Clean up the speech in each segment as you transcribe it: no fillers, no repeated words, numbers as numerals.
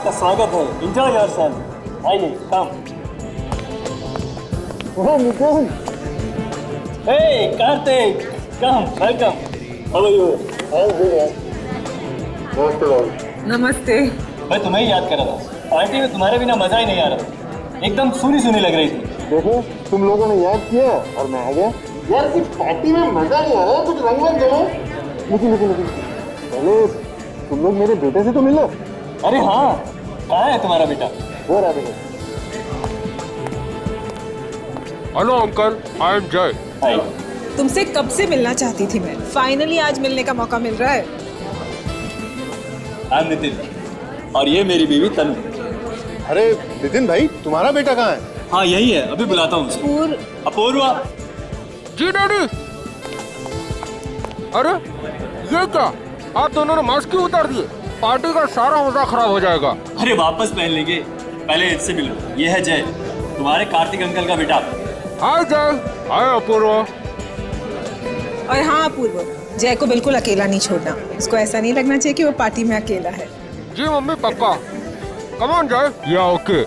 आपका स्वागत है। Enjoy yourself. आइए, come. Oh Nitin, hey Kartik, come, welcome. How are you? I am good. नमस्ते। मैं तुम्हें ही याद कर रहा था। पार्टी में तुम्हारे बिना मजा ही नहीं आ रहा। एकदम सुनी सुनी लग रही थी। देखो तुम लोगों ने याद किया और मैं आ गया। यार इस पार्टी में मजा नहीं आ रहा, कुछ रंग रंग जमा। लेकिन पहले तुम लोग मेरे बेटे से तो मिलो। अरे हाँ, कहाँ है तुम्हारा बेटा? वो रहा देखो। हेलो अंकल, आई एम जय। हाय। तुमसे कब से मिलना चाहती थी मैं। फाइनली आज मिलने का मौका मिल रहा है। आई एम नितिन और ये मेरी बीवी तनु। अरे नितिन भाई, तुम्हारा बेटा कहाँ है? हाँ यही है, अभी बुलाता हूँ उसे। अपूर्वा। जी डैडी। अरे ये क्या, आप दोनों ने मास्क क्यों उतार दिए? पार्टी का सारा मजा खराब हो जाएगा। अरे वापस पहन लेंगे, पहले इससे मिलो। ये है जय, तुम्हारे कार्तिक अंकल का बेटा। हाय जय। हाय अपूर्वा। और हाँ अपूर्व, जय को बिल्कुल अकेला नहीं छोड़ना। उसको ऐसा नहीं लगना चाहिए कि वो पार्टी में अकेला है। जी मम्मी पक्का। कम ऑन जय। या okay.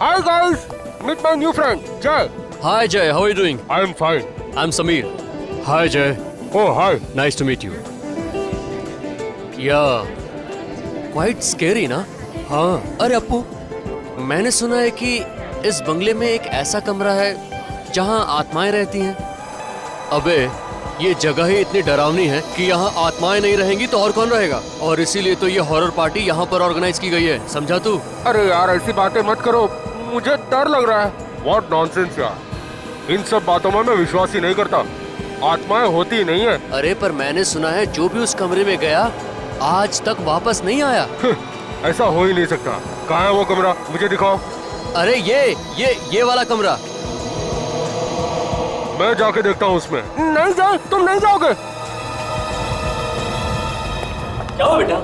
Hi guys, meet my new friend Jay. Hi Jay, how are you doing? I am fine. I'm Sameer. Hi Jay, oh hi. nice to meet you. Yeah, quite scary ना? हाँ। अरे अप्पू, मैंने सुना है कि इस बंगले में एक ऐसा कमरा है जहाँ आत्माएं रहती हैं। अबे, ये जगह ही इतनी डरावनी है कि यहाँ आत्माएं नहीं रहेंगी तो और कौन रहेगा? और इसीलिए तो ये हॉरर पार्टी यहाँ पर ऑर्गेनाइज की गई है, समझा तू? अरे यार ऐसी बातें मत करो, मुझे डर लग रहा है। What nonsense यार, इन सब बातों में मैं विश्वास ही नहीं करता। आत्माएं होती नहीं है। अरे पर मैंने सुना है जो भी उस कमरे में गया आज तक वापस नहीं आया। ऐसा हो ही नहीं सकता। कहाँ है वो कमरा, मुझे दिखाओ। अरे ये वाला कमरा। मैं जाके देखता हूँ उसमें। नहीं जाए, तुम नहीं जाओगे। क्या हुआ बेटा?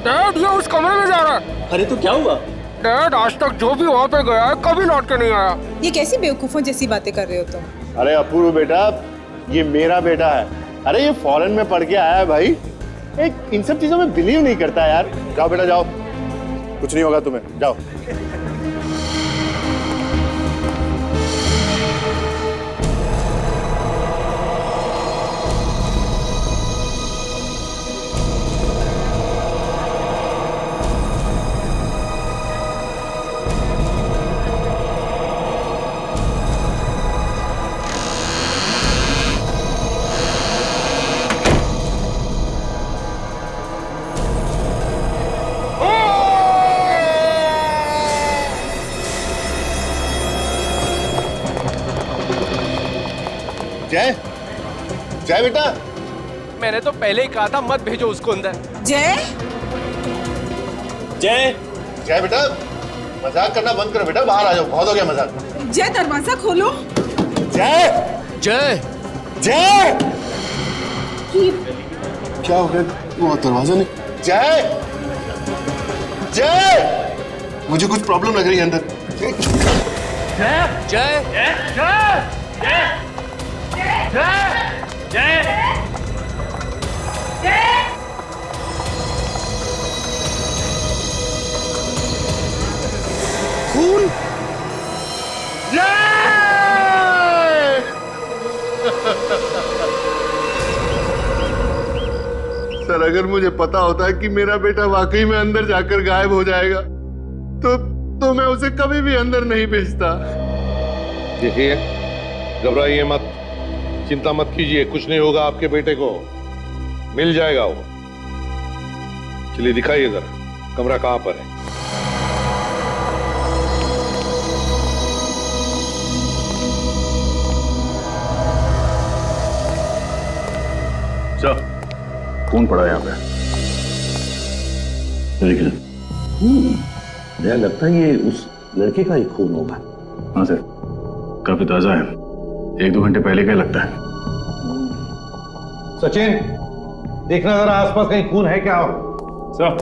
डैड ये उस कमरे में जा रहा है। अरे तो क्या हुआ? डैड आज तक जो भी वहाँ पे गया है कभी लौट के नहीं आया। ये कैसी बेवकूफों जैसी बातें कर रहे हो तुम? अरे अपूर्व बेटा, ये मेरा बेटा है। अरे ये फॉरेन में पढ़ के आया है भाई। एक इन सब चीजों में बिलीव नहीं करता यार। जाओ बेटा जाओ, कुछ नहीं होगा तुम्हें, जाओ। जय, जय बेटा। मैंने तो पहले ही कहा था मत भेजो उसको अंदर। जय, जय। जय बेटा, मजाक करना बंद करो बेटा, बाहर आ जाओ, बहुत हो गया मजाक। जय दरवाजा खोलो। जय, जय, जय। क्या हो गया? वो दरवाजा नहीं। जय, जय, मुझे कुछ प्रॉब्लम लग रही है अंदर। जय, खून। सर अगर मुझे पता होता कि मेरा बेटा वाकई में अंदर जाकर गायब हो जाएगा तो मैं उसे कभी भी अंदर नहीं भेजता। देखिए, घबराइए मत, चिंता मत कीजिए, कुछ नहीं होगा आपके बेटे को, मिल जाएगा वो। चलिए दिखाइए जरा, कमरा कहां पर है? सर, खून पड़ा यहाँ पे। लेकिन मुझे लगता है ये उस लड़के का ही खून होगा। हाँ सर, काफी ताजा है, 1-2 घंटे पहले का लगता है। सचिन, देखना जरा आसपास कहीं खून है क्या? सर,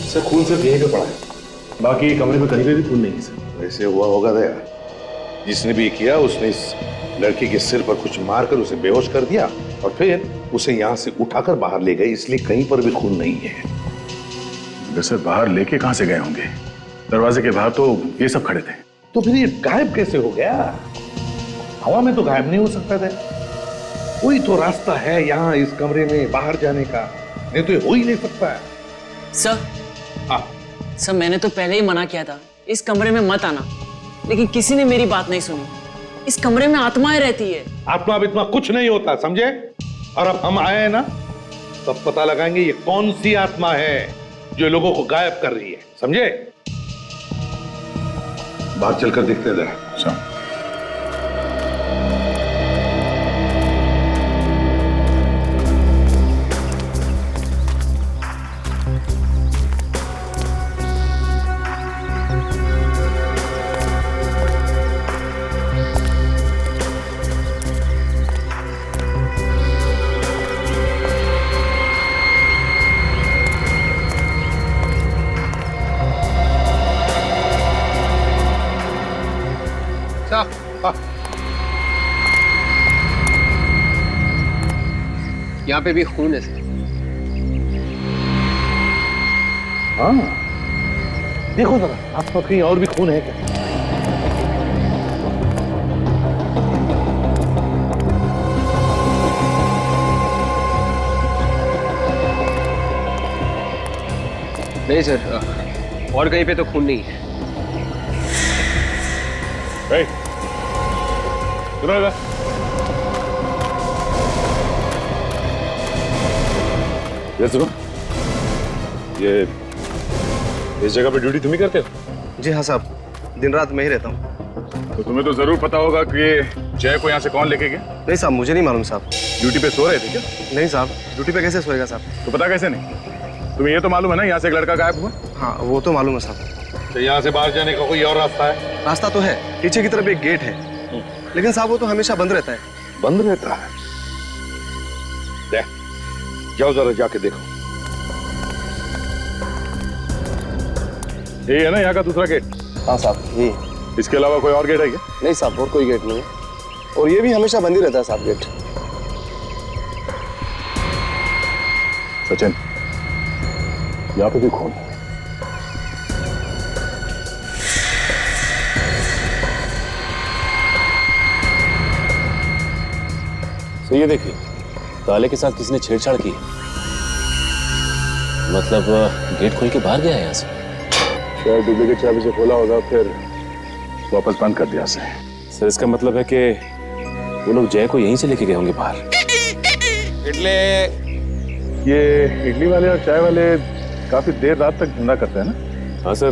सर खून सिर्फ यहीं पे पड़ा है, बाकी कमरे में कहीं पे भी खून नहीं है सर। वैसे हुआ होगा दया, जिसने भी किया उसने इस लड़की के सिर पर कुछ मारकर उसे बेहोश कर दिया और फिर उसे यहाँ से उठाकर बाहर ले गए, इसलिए कहीं पर भी खून नहीं है। मगर सर बाहर लेके कहां से गए होंगे? दरवाजे के बाहर तो ये सब खड़े थे। तो फिर ये गायब कैसे हो गया? हवा में तो गायब नहीं हो सकता था। कोई तो रास्ता है यहाँ इस कमरे में बाहर जाने का, नहीं तो ये हो ही नहीं सकता है। सर, हाँ सर मैंने तो पहले ही मना किया था इस कमरे में मत आना, लेकिन किसी ने मेरी बात नहीं सुनी। इस कमरे में आत्माएं रहती है। आत्मा इतना कुछ नहीं होता, समझे? और अब हम आए हैं ना, तब पता लगाएंगे ये कौन सी आत्मा है जो लोगों को गायब कर रही है, समझे? बाहर चलकर देखते जरा। यहाँ पे भी खून है सर। हाँ देखो जरा, आसपास कहीं और भी खून है क्या? नहीं सर, और कहीं पे तो खून नहीं है। सुनो इधर। ये सुनो, ये इस जगह पे ड्यूटी तुम ही करते हो? जी हाँ साहब, दिन रात मैं ही रहता हूँ। तो तुम्हें तो जरूर पता होगा कि जय को यहाँ से कौन लेके गया? नहीं साहब, मुझे नहीं मालूम साहब। ड्यूटी पे सो रहे थे क्या? नहीं साहब, ड्यूटी पे कैसे सोएगा साहब? तो पता कैसे नहीं? तुम्हें ये तो मालूम है ना यहाँ से एक लड़का गायब हुआ? हाँ वो तो मालूम है साहब। तो यहाँ से बाहर जाने का कोई और रास्ता है? रास्ता तो है, पीछे की तरफ एक गेट है, लेकिन साहब वो तो हमेशा बंद रहता है। बंद रहता है? देख, जाओ जरा जाके देखो। यही है ना यहाँ का दूसरा गेट? हाँ साहब यही। इसके अलावा कोई और गेट है क्या? नहीं साहब, और कोई गेट नहीं है, और ये भी हमेशा बंद ही रहता है साहब गेट। सचिन, यहाँ पे भी खून है। तो ये देखिए, ताले के साथ किसी ने छेड़छाड़ की, मतलब गेट खोल के बाहर गया है यहाँ से। शायद डुप्लीकेट चाबी से खोला होगा, फिर वापस बंद कर दिया से। सर इसका मतलब है कि वो लोग जय को यहीं से लेके गए होंगे बाहर। ये इडली वाले और चाय वाले काफी देर रात तक धंधा करते हैं ना? हाँ सर,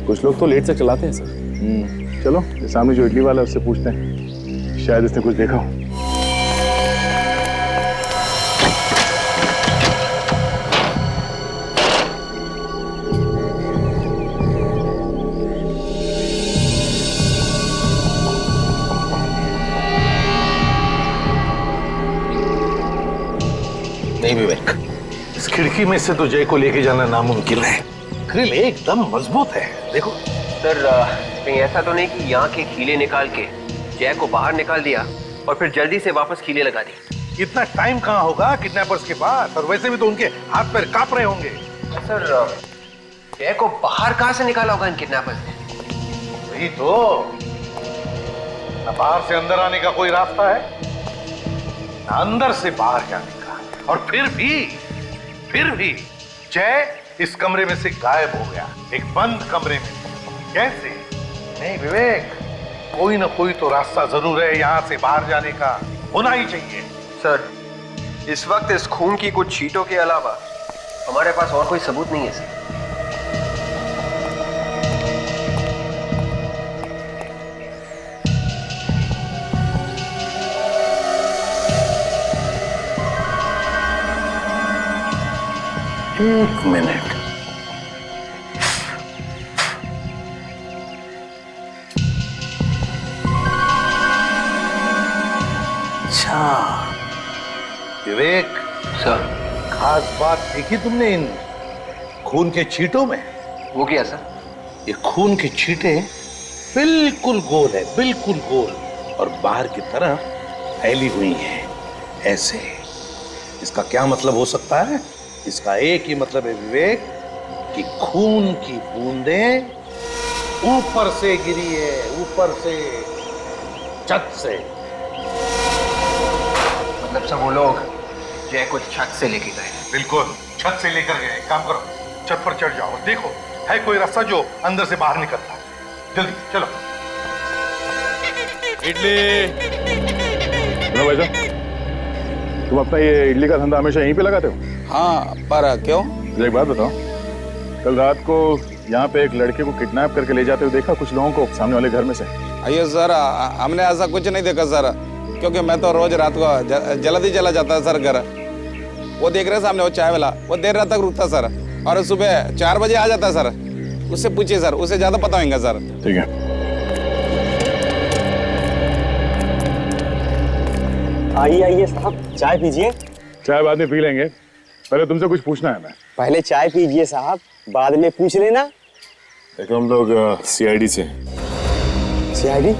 कुछ लोग तो लेट तक चलाते हैं सर। चलो ये सामने जो इडली वाला है उससे पूछते हैं, शायद इसने कुछ देखा हो। नहीं विवेक, इस खिड़की में से तो जय को लेके जाना नामुमकिन है। ग्रिल एकदम मजबूत है, देखो। सर कहीं ऐसा तो नहीं कि यहाँ के कीले निकाल के जय को बाहर निकाल दिया और फिर जल्दी से वापस कीले लगा दी? इतना टाइम कहाँ होगा किडनैपर्स के पास, और वैसे भी तो उनके हाथ पैर कांप रहे होंगे। सर जय को बाहर कहाँ से निकाला होगा इन किडनैपर्स ने? वही तो, न बाहर से अंदर आने का कोई रास्ता है, न अंदर से बाहर जाने का, और फिर भी जय इस कमरे में से गायब हो गया, एक बंद कमरे में। कैसे? नहीं विवेक, कोई ना कोई तो रास्ता जरूर है यहाँ से बाहर जाने का, होना ही चाहिए। सर इस वक्त इस खून की कुछ छींटों के अलावा हमारे पास और कोई सबूत नहीं है सर। एक मिनट, अच्छा विवेक सर, खास बात देखी तुमने इन खून के छींटों में? वो क्या सर? ये खून के छींटे बिल्कुल गोल है, बिल्कुल गोल, और बाहर की तरफ फैली हुई है ऐसे। इसका क्या मतलब हो सकता है? इसका एक ही मतलब है विवेक, कि खून की बूंदें ऊपर से गिरी है, ऊपर से, छत से। मतलब सब वो लोग जय को छत से लेके गए? बिल्कुल, छत से लेकर गए। काम करो, छत पर चढ़ जाओ, देखो है कोई रास्ता जो अंदर से बाहर निकलता है। जल्दी चलो। इडली। सुनो भाई साहब, तुम अपना ये इडली का धंधा हमेशा यहीं पे लगाते हो? हाँ, पर क्यों? मुझे एक बात बताओ, कल रात को यहाँ पे एक लड़के को किडनैप करके ले जाते हुए देखा कुछ लोगों को सामने वाले घर में से? अयो सर, हमने ऐसा कुछ नहीं देखा सर, क्योंकि मैं तो रोज रात को जल्दी चला जाता सर घर। वो देख रहे सामने वो चाय वाला, वो देर रात तक रुकता सर, और सुबह 4 बजे आ जाता सर। उससे पूछिए सर, उसे ज्यादा पता होगा सर। ठीक है। आइए आइए साहब, चाय पीजिए। चाय बाद में पी लेंगे, पहले तुमसे कुछ पूछना है। मैं पहले चाय पीजिए साहब, बाद में पूछ लेना। देखो हम लोग सीआईडी से। सीआईडी?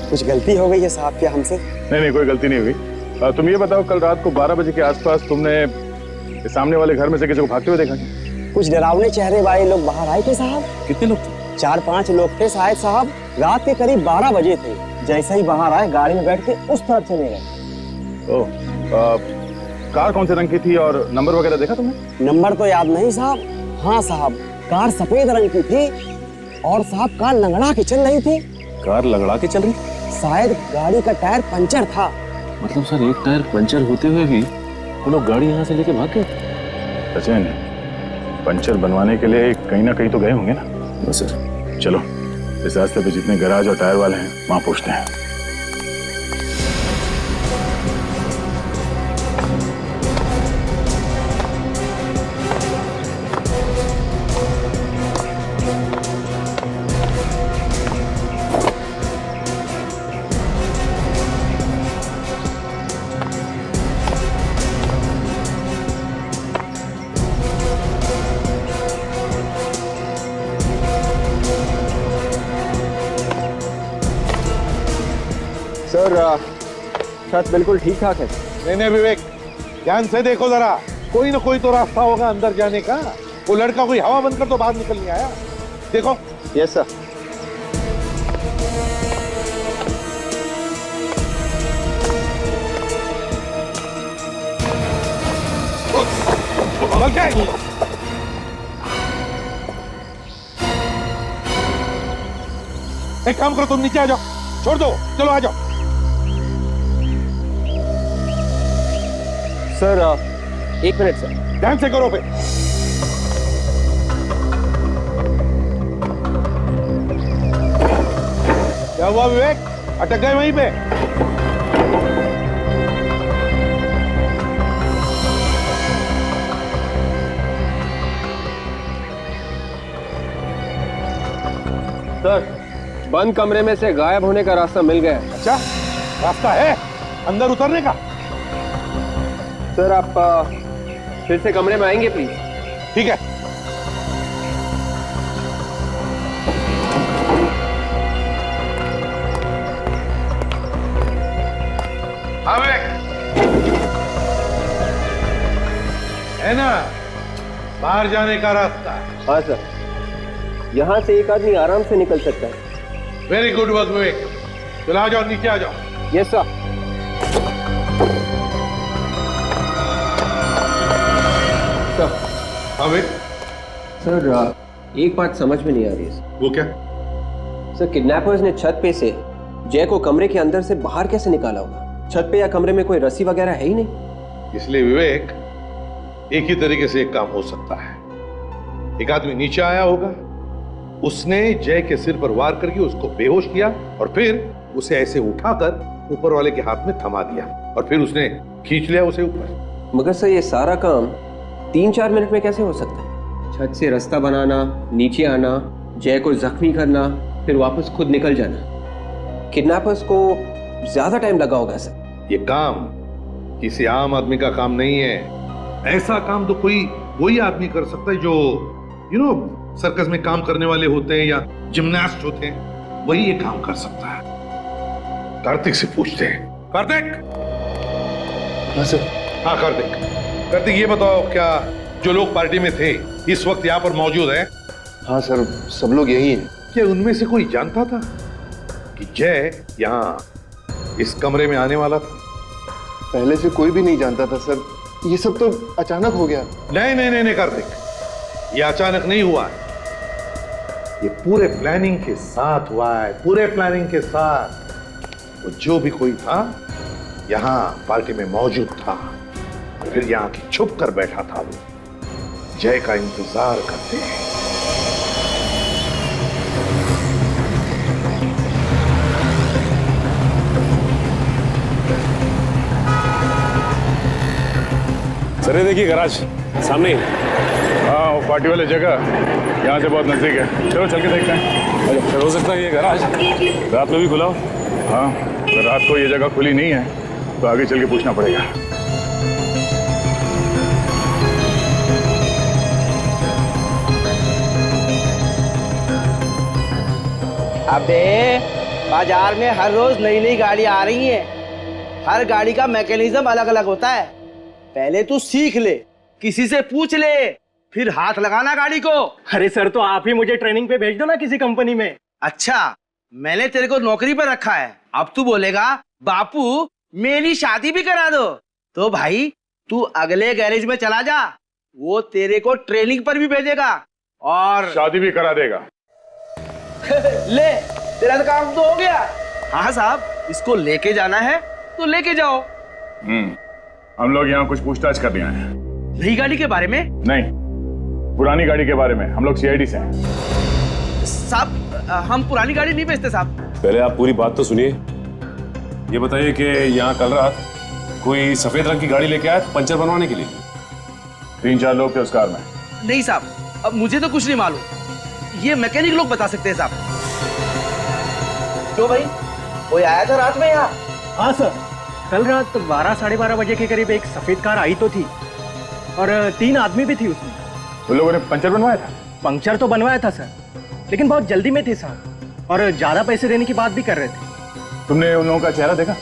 कुछ गलती हो गई है साहब क्या हमसे? नहीं, कोई गलती नहीं हुई। तुम ये बताओ, कल रात को 12 बजे के आसपास तुमने सामने वाले घर में से किसी को भागते हुए देखा? कुछ डरावने चेहरे वाले लोग बाहर आए थे साहब। कितने लोग थे? 4-5 लोग थे शायद साहब। रात के करीब 12 बजे थे। जैसे ही बाहर आए, गाड़ी में बैठ के उस तरफ चले गए। कार कौन से रंग की थी और नंबर वगैरह देखा तुमने? नंबर तो याद नहीं साहब। हाँ साहब, कार सफेद रंग की थी और साहब कार लंगड़ा के चल रही थी। कार लंगड़ा के चल रही? शायद गाड़ी का टायर पंचर था। मतलब सर, एक टायर पंचर होते हुए भी वो लोग गाड़ी यहाँ से लेके भाग गए? सचिन, पंचर बनवाने के लिए कहीं ना कहीं तो गए होंगे ना? बस सर। चलो, इस रास्ते पे जितने गैराज और टायर वाले हैं वहां पूछते हैं। सर, छत बिल्कुल ठीक ठाक है। नहीं विवेक, ध्यान से देखो जरा, कोई ना कोई तो रास्ता होगा अंदर जाने का। वो लड़का कोई हवा बंद कर तो बाहर निकल नहीं आया। देखो। Yes sir. एक काम करो, तुम नीचे आ जाओ, छोड़ दो, चलो आ जाओ। Sir, 1 minute sir. ध्यान से करो फिर। क्या हुआ विवेक, अटक गए वहीं पे? सर, बंद कमरे में से गायब होने का रास्ता मिल गया। अच्छा, रास्ता है अंदर उतरने का? सर, आप फिर से कमरे में आएंगे प्लीज? ठीक है। हाँ है ना, बाहर जाने का रास्ता? हाँ सर, यहाँ से एक आदमी आराम से निकल सकता है। वेरी गुड वर्क विवेक। चलो आ जाओ, नीचे आ जाओ। Yes sir. सर, सर, एक बात समझ में नहीं आ रही है। वो क्या? सर, किडनैपर्स ने छत पे से जय को कमरे के अंदर से बाहर कैसे निकाला होगा? छत पे या कमरे में कोई रस्सी वगैरह है ही नहीं। इसलिए विवेक, एक ही तरीके से एक काम हो सकता है। एक आदमी नीचे आया होगा, उसने जय के सिर पर वार करके उसको बेहोश किया और फिर उसे ऐसे उठाकर ऊपर वाले के हाथ में थमा दिया और फिर उसने खींच लिया उसे ऊपर। मगर सर, ये सारा काम 3-4 मिनट में कैसे हो सकता है? छत से रास्ता बनाना, नीचे आना, जय को जख्मी करना, फिर वापस खुद निकल जाना। किडनैपर्स को ज्यादा टाइम लगा होगा सर। ये काम किसी आम आदमी का काम नहीं है। ऐसा काम तो कोई वही आदमी कर सकता है जो सर्कस में काम करने वाले होते हैं या जिम्नास्ट होते हैं, वही ये काम कर सकता है। कार्तिक से पूछते हैं। कार्तिक? हाँ सर। हाँ कार्तिक, ये बताओ, क्या जो लोग पार्टी में थे इस वक्त यहाँ पर मौजूद हैं? हाँ सर, सब लोग यही हैं। क्या उनमें से कोई जानता था कि जय यहाँ इस कमरे में आने वाला था? पहले से कोई भी नहीं जानता था सर, ये सब तो अचानक हो गया। नहीं नहीं नहीं, नहीं कार्तिक, ये अचानक नहीं हुआ है, ये पूरे प्लानिंग के साथ हुआ है, पूरे प्लानिंग के साथ। वो जो भी कोई था यहाँ पार्टी में मौजूद था, फिर यहाँ की छुप कर बैठा था, वो जय का इंतजार करते हैं। सर ये देखिए गैराज सामने ही। हाँ, वो पार्टी वाली जगह यहाँ से बहुत नजदीक है। चलो चल के देखते हैं। अच्छा, हो सकता है ये गैराज रात में भी खुला हो। हाँ, अगर रात को ये जगह खुली नहीं है तो आगे चल के पूछना पड़ेगा। अबे बाजार में हर रोज नई नई गाड़ी आ रही है, हर गाड़ी का मैकेनिज्म अलग अलग होता है। पहले तू सीख ले, किसी से पूछ ले, फिर हाथ लगाना गाड़ी को। अरे सर, तो आप ही मुझे ट्रेनिंग पे भेज दो ना किसी कंपनी में। अच्छा, मैंने तेरे को नौकरी पर रखा है, अब तू बोलेगा बापू मेरी शादी भी करा दो। तो भाई तू अगले गैरेज में चला जा, वो तेरे को ट्रेनिंग पर भी भेजेगा और शादी भी करा देगा। ले, तेरा तो काम तो हो गया। हाँ साहब, इसको लेके जाना है तो लेके जाओ। हम लोग यहाँ कुछ पूछताछ कर रहे हैं। नई गाड़ी के बारे में? नहीं, पुरानी गाड़ी के बारे में। हम लोग सीआईडी से हैं। साहब, हम पुरानी गाड़ी नहीं बेचते साहब। पहले आप पूरी बात तो सुनिए। ये बताइए कि यहाँ कल रात कोई सफेद रंग की गाड़ी लेके आया था पंचर बनवाने के लिए? 3-4 लोग थे उस कार में। नहीं साहब, अब मुझे तो कुछ नहीं मालूम, ये मैकेनिक लोग बता सकते हैं साहब। क्यों भाई, कोई आया था रात में यहाँ? हाँ सर, कल रात 12-12:30 बजे के करीब एक सफेद कार आई तो थी और 3 आदमी भी थी उसमें। उन लोगों ने पंचर बनवाया था? पंक्चर तो बनवाया था सर, लेकिन बहुत जल्दी में थे साहब और ज्यादा पैसे देने की बात भी कर रहे थे। तुमने उन लोगों का चेहरा देखा?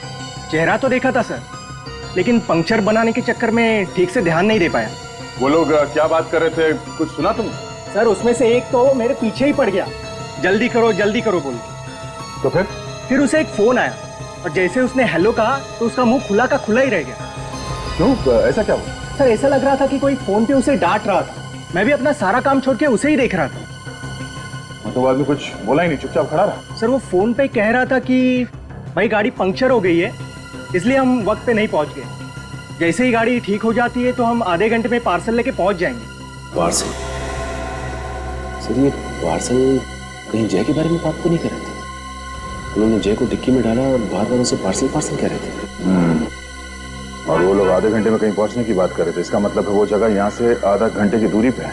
चेहरा तो देखा था सर, लेकिन पंक्चर बनाने के चक्कर में ठीक से ध्यान नहीं दे पाया। वो लोग क्या बात कर रहे थे, कुछ सुना तुमने? सर, उसमें से एक तो मेरे पीछे ही पड़ गया, जल्दी करो बोल के। तो फिर उसे एक फोन आया और जैसे उसने हेलो कहा तो उसका मुंह खुला का खुला ही रह गया। क्यों, ऐसा क्या हुआ? सर, ऐसा लग रहा था कि कोई फोन पे उसे डांट रहा था। मैं भी अपना सारा काम छोड़ के उसे ही देख रहा था। तो बाद में कुछ बोला ही नहीं, चुपचाप खड़ा रहा? सर, वो फोन पे कह रहा था कि भाई गाड़ी पंक्चर हो गई है, इसलिए हम वक्त पे नहीं पहुंच गए। जैसे ही गाड़ी ठीक हो जाती है तो हम आधे घंटे में पार्सल लेके पहुंच जाएंगे। पार्सल? सर, ये पार्सल कहीं जय के बारे में बात तो नहीं कर रहे थे? उन्होंने जय को डिक्की में डाला और बार बार उसे पार्सल कह रहे थे। और वो लोग आधे घंटे में कहीं पहुंचने की बात कर रहे थे। इसका मतलब है वो जगह यहाँ से आधा घंटे की दूरी पे है।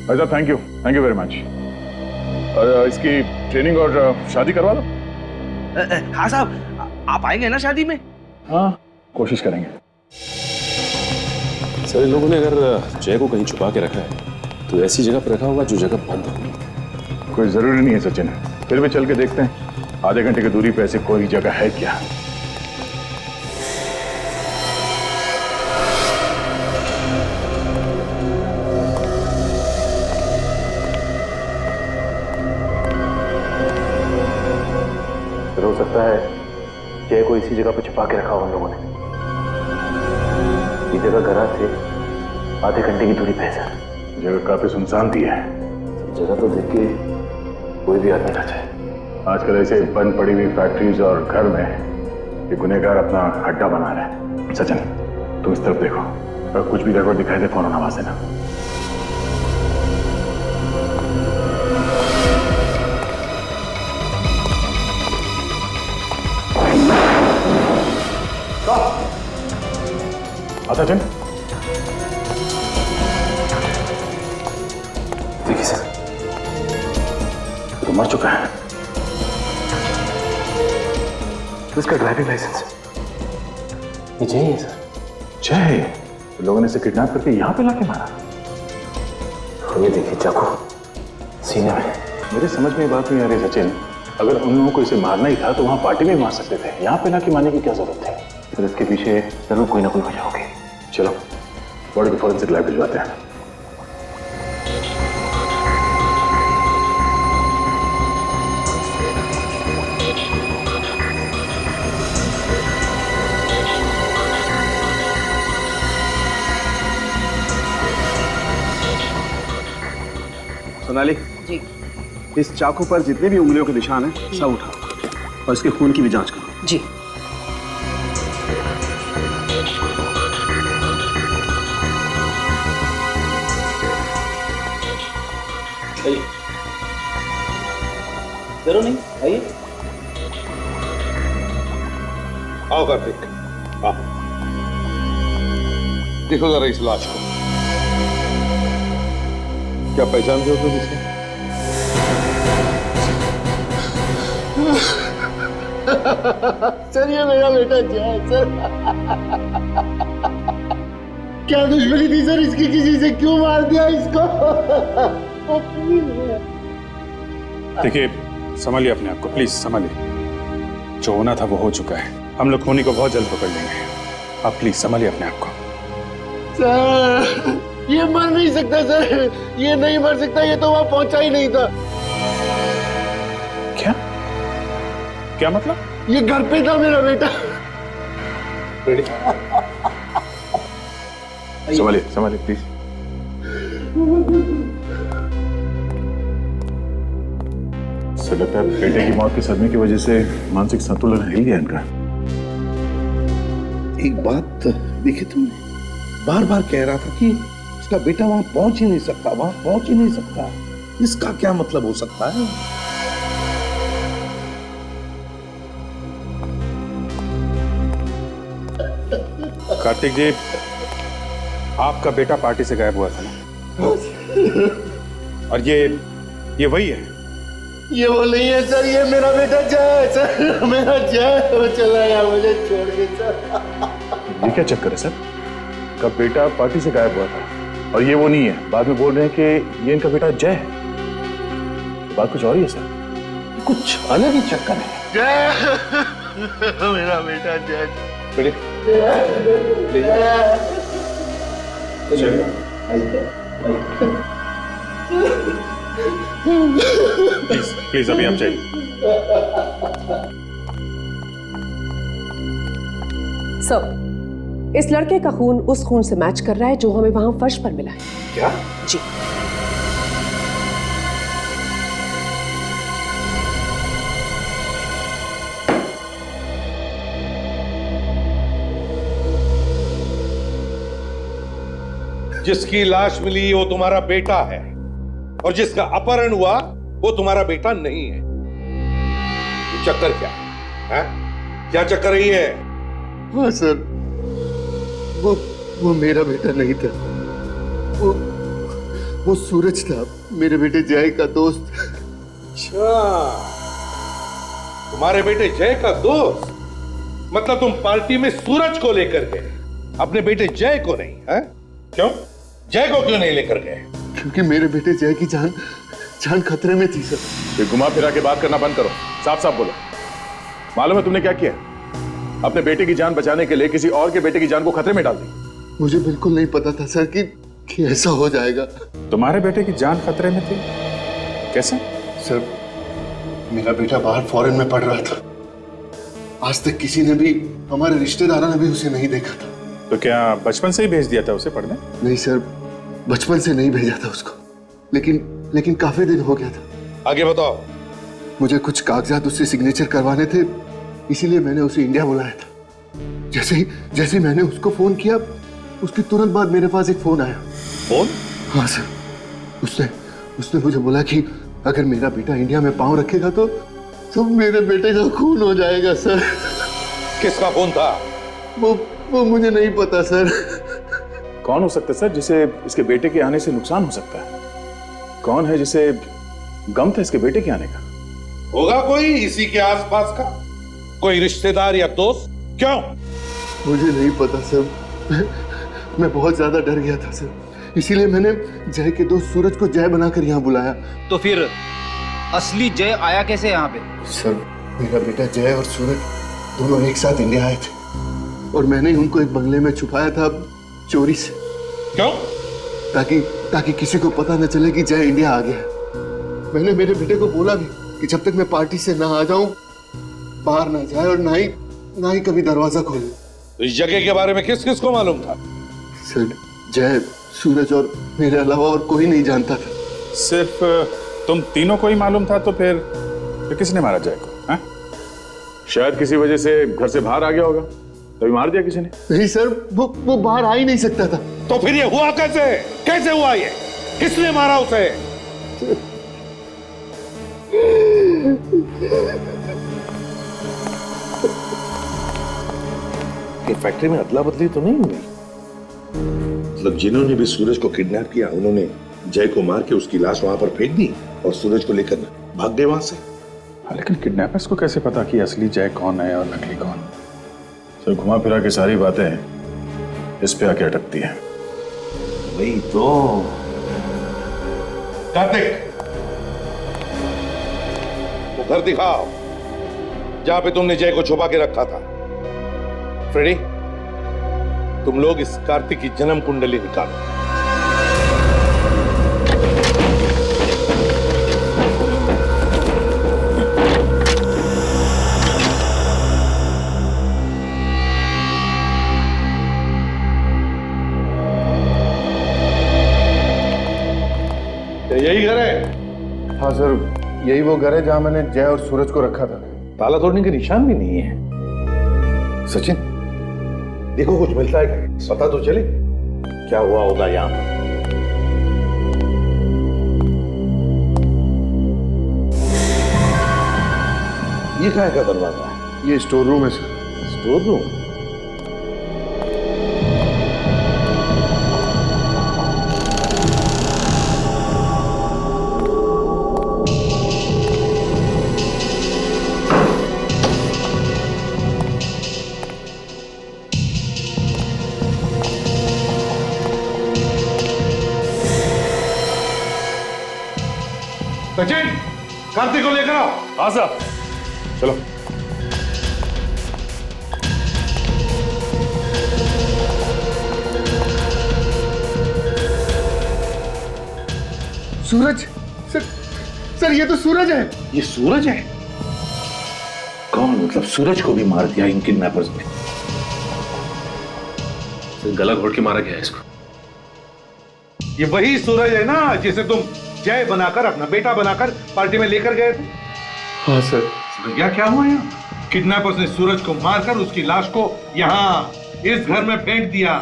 अच्छा, थैंक यू वेरी मच। इसकी ट्रेनिंग और शादी करवा दो। हाँ साहब, आप आएंगे ना शादी में? हाँ, कोशिश करेंगे। सर, इन लोगों ने अगर जय को कहीं छुपा के रखा है तो ऐसी जगह पर रखा होगा जो जगह बंद हो। कोई जरूरी नहीं है सचिन, फिर भी चल के देखते हैं आधे घंटे की दूरी पे ऐसी कोई जगह है क्या। हो सकता है जय को इसी जगह पर छुपा के रखा हो उन लोगों ने। ये जगह गैराज से आधे घंटे की दूरी पे है सर। जगह काफी सुनसान थी है। जगह तो देख के कोई भी आदमी ना चाहे। आजकल ऐसे बंद पड़ी हुई फैक्ट्रीज और घर में ये गुनहगार अपना अड्डा बना रहे हैं। सचिन, तुम इस तरफ देखो, अगर कुछ भी गड़बड़ दिखाई दे फौरन आवाज देना। सचिन, देखिए सर, तो मर चुका है। इसका ड्राइविंग लाइसेंस ये जय है सर। जय? तो लोगों ने इसे किडनैप करके यहाँ पे लाके मारा? ये देखिए चाकू सीने में। मेरे समझ में ये बात नहीं आ रही सचिन, अगर उन लोगों को इसे मारना ही था तो वहाँ पार्टी में मार सकते थे, यहाँ पे लाके मारने की क्या जरूरत थी? सर, इसके पीछे जरूर कोई ना कोई वजह होगी। चलो बॉडी को फॉरेंसिक लैब भिजवाते हैं। सोनाली जी इस चाकू पर जितने भी उंगलियों के निशान हैं सब उठाओ और इसके खून की भी जांच करो। जी। जरूर नहीं, आइए। आओ कार्तिक, आओ। देखो जरा इस लाश को, क्या पहचानते हो तुम इसे? सर ये मेरा बेटा जय सर। क्या दुश्मनी थी सर इसकी, किसी से क्यों मार दिया इसको? देखिए संभालिए अपने आप को, प्लीज संभालिए। जो होना था वो हो चुका है, हम लोग खूनी को बहुत जल्द पकड़ लेंगे। आप प्लीज संभालिए अपने आप को। सर ये मर नहीं सकता सर, ये नहीं मर सकता, ये तो वहां पहुंचा ही नहीं था। क्या क्या मतलब? ये घर पे था मेरा बेटा। संभालिए संभालिए प्लीज। सर लगता है बेटे की मौत के सदमे की वजह से मानसिक संतुलन हिल गया इनका। एक बात देखी तुमने, बार बार कह रहा था कि उसका बेटा वहां पहुंच ही नहीं सकता, वहां पहुंच ही नहीं सकता। इसका क्या मतलब हो सकता है? कार्तिक जी, आपका बेटा पार्टी से गायब हुआ था ना? और ये वही है? ये वो नहीं है सर, ये मेरा बेटा जय है सर, मेरा जय। वो चला गया मुझे छोड़ के सर। ये क्या चक्कर है सर? का बेटा पार्टी से गायब हुआ था और ये वो नहीं है, बाद में बोल रहे हैं कि ये इनका बेटा जय है। बात कुछ और ही है सर, कुछ अलग ही चक्कर है। जय मेरा बेटा जय। प्लीज प्लीज अभी आप जाइए। सर, इस लड़के का खून उस खून से मैच कर रहा है जो हमें वहां फर्श पर मिला है। क्या? जी। जिसकी लाश मिली वो तुम्हारा बेटा है और जिसका अपहरण हुआ वो तुम्हारा बेटा नहीं है। ये चक्कर क्या है? क्या चक्कर रही है? हाँ सर, वो मेरा बेटा नहीं था, वो सूरज था, मेरे बेटे जय का दोस्त। अच्छा, तुम्हारे बेटे जय का दोस्त? मतलब तुम पार्टी में सूरज को लेकर गए, अपने बेटे जय को नहीं? है क्यों? जय को क्यों नहीं लेकर गए? क्योंकि मेरे बेटे जय की जान खतरे में थी सर। ये घुमा फिरा के बात करना बंद करो, साफ साफ बोलो। मालूम है तुमने क्या किया? अपने बेटे की जान बचाने के लिए किसी और के बेटे की जान को खतरे में डाल दी। मुझे बिल्कुल नहीं पता था सर कि ऐसा हो जाएगा। तुम्हारे बेटे की जान खतरे में थी? कैसे? सर, मेरा बेटा बाहर फॉरेन में पढ़ रहा था, आज तक किसी ने भी, हमारे रिश्तेदारों ने भी उसे नहीं देखा था। तो क्या बचपन से ही भेज दिया था उसे पढ़ने? नहीं सर, बचपन से नहीं भेजा था उसको, लेकिन काफी दिन हो गया था। आगे बताओ। मुझे कुछ कागजात उससे सिग्नेचर करवाने थे, इसीलिए मैंने उसे इंडिया बुलाया था। जैसे ही मैंने उसको फोन किया, उसके तुरंत बाद मेरे पास एक फोन आया। फोन? हाँ सर, उसने मुझे बोला कि अगर मेरा बेटा इंडिया में पांव रखेगा तो मेरे बेटे का खून हो जाएगा सर। किसका फोन था? वो मुझे नहीं पता सर। कौन हो सकता है सर जिसे इसके बेटे के आने से नुकसान हो सकता है? कौन है जिसे गम था इसके बेटे के आने का? होगा कोई इसी के आसपास का, कोई रिश्तेदार या दोस्त? क्यों? मुझे नहीं पता सर, मैं बहुत ज्यादा डर गया था सर, इसीलिए मैंने जय के दोस्त सूरज को जय बनाकर यहाँ बुलाया। तो फिर असली जय आया कैसे यहाँ पे? सर, मेरा बेटा जय और सूरज दोनों एक साथ इंडिया आए थे और मैंने उनको एक बंगले में छुपाया था चोरी से। क्यों? ताकि किसी को पता न चले कि जय इंडिया आ गया। मैंने मेरे बेटे को बोला भी कि जब तक मैं पार्टी से ना आ जाऊं बाहर ना जाए और ना ही कभी दरवाजा खोले। तो इस जगह के बारे में किस किस को मालूम था? सर, जय, सूरज और मेरे अलावा और कोई नहीं जानता था। सिर्फ तुम तीनों को ही मालूम था तो फिर किसने मारा जय को? हाँ? शायद किसी वजह से घर से बाहर आ गया होगा, तभी मार दिया किसी ने। नहीं सर, वो बाहर आ ही नहीं सकता था। तो फिर ये हुआ कैसे? कैसे हुआ ये? किसने मारा उसे? ये फैक्ट्री में अदला बदली तो नहीं हुई? मतलब जिन्होंने भी सूरज को किडनैप किया उन्होंने जय को मार के उसकी लाश वहां पर फेंक दी और सूरज को लेकर भाग गए वहां से। लेकिन किडनैपर्स को कैसे पता कि असली जय कौन है और नकली कौन? सर घुमा फिरा के सारी बातें इस पे आके अटकती है। वही तो। कार्तिक, वो घर दिखाओ जहां पे तुमने जय को छुपा के रखा था। फ्रेडी, तुम लोग इस कार्तिक की जन्म कुंडली निकालो। यही घर है? हाँ सर, यही वो घर है जहां मैंने जय और सूरज को रखा था। ताला तोड़ने के निशान भी नहीं है। सचिन, देखो कुछ मिलता है, पता तो चले क्या हुआ होगा यहाँ पर। ये कहाँ का दरवाजा है? ये स्टोर रूम है sir. Store room? Sachin, Kartik को लेकर आओ। हाँ साहब, चलो। सूरज? सर ये तो सूरज है। ये सूरज है? कौन? मतलब सूरज को भी मार दिया इन किडनैपर्स ने? गला घोट के मारा गया है इसको। ये वही सूरज है ना जिसे तुम जय बनाकर, अपना बेटा बनाकर पार्टी में लेकर गए थे? हाँ सर। भैया क्या हुआ यहाँ? किडनैपर्स ने सूरज को मारकर उसकी लाश को यहाँ इस घर में फेंक दिया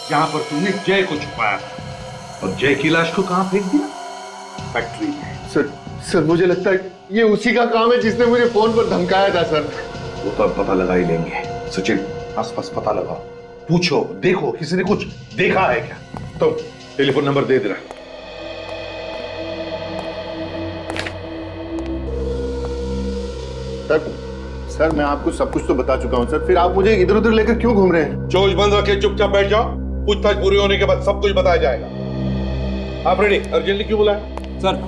जहां पर तुमने जय को छुपाया था। और जय की लाश को कहां फेंक दिया? फैक्ट्री में। सर मुझे लगता है ये उसी का काम है जिसने मुझे फोन पर धमकाया था सर। वो तो अब पता लगा ही लेंगे। सचिन, आसपास पता लगाओ, पूछो, देखो किसी ने कुछ देखा है क्या? तो टेलीफोन नंबर दे दे। सर मैं आपको सब कुछ तो बता चुका हूं सर, फिर आप मुझे इधर उधर लेकर क्यों घूम रहे हैं? चोच बंद रखे चुपचाप बैठ जाओ, पूछताछ पूरी होने के बाद सब कुछ बताया जाएगा। आप रेडी? अर्जेंटली क्यों बुलाया? सर,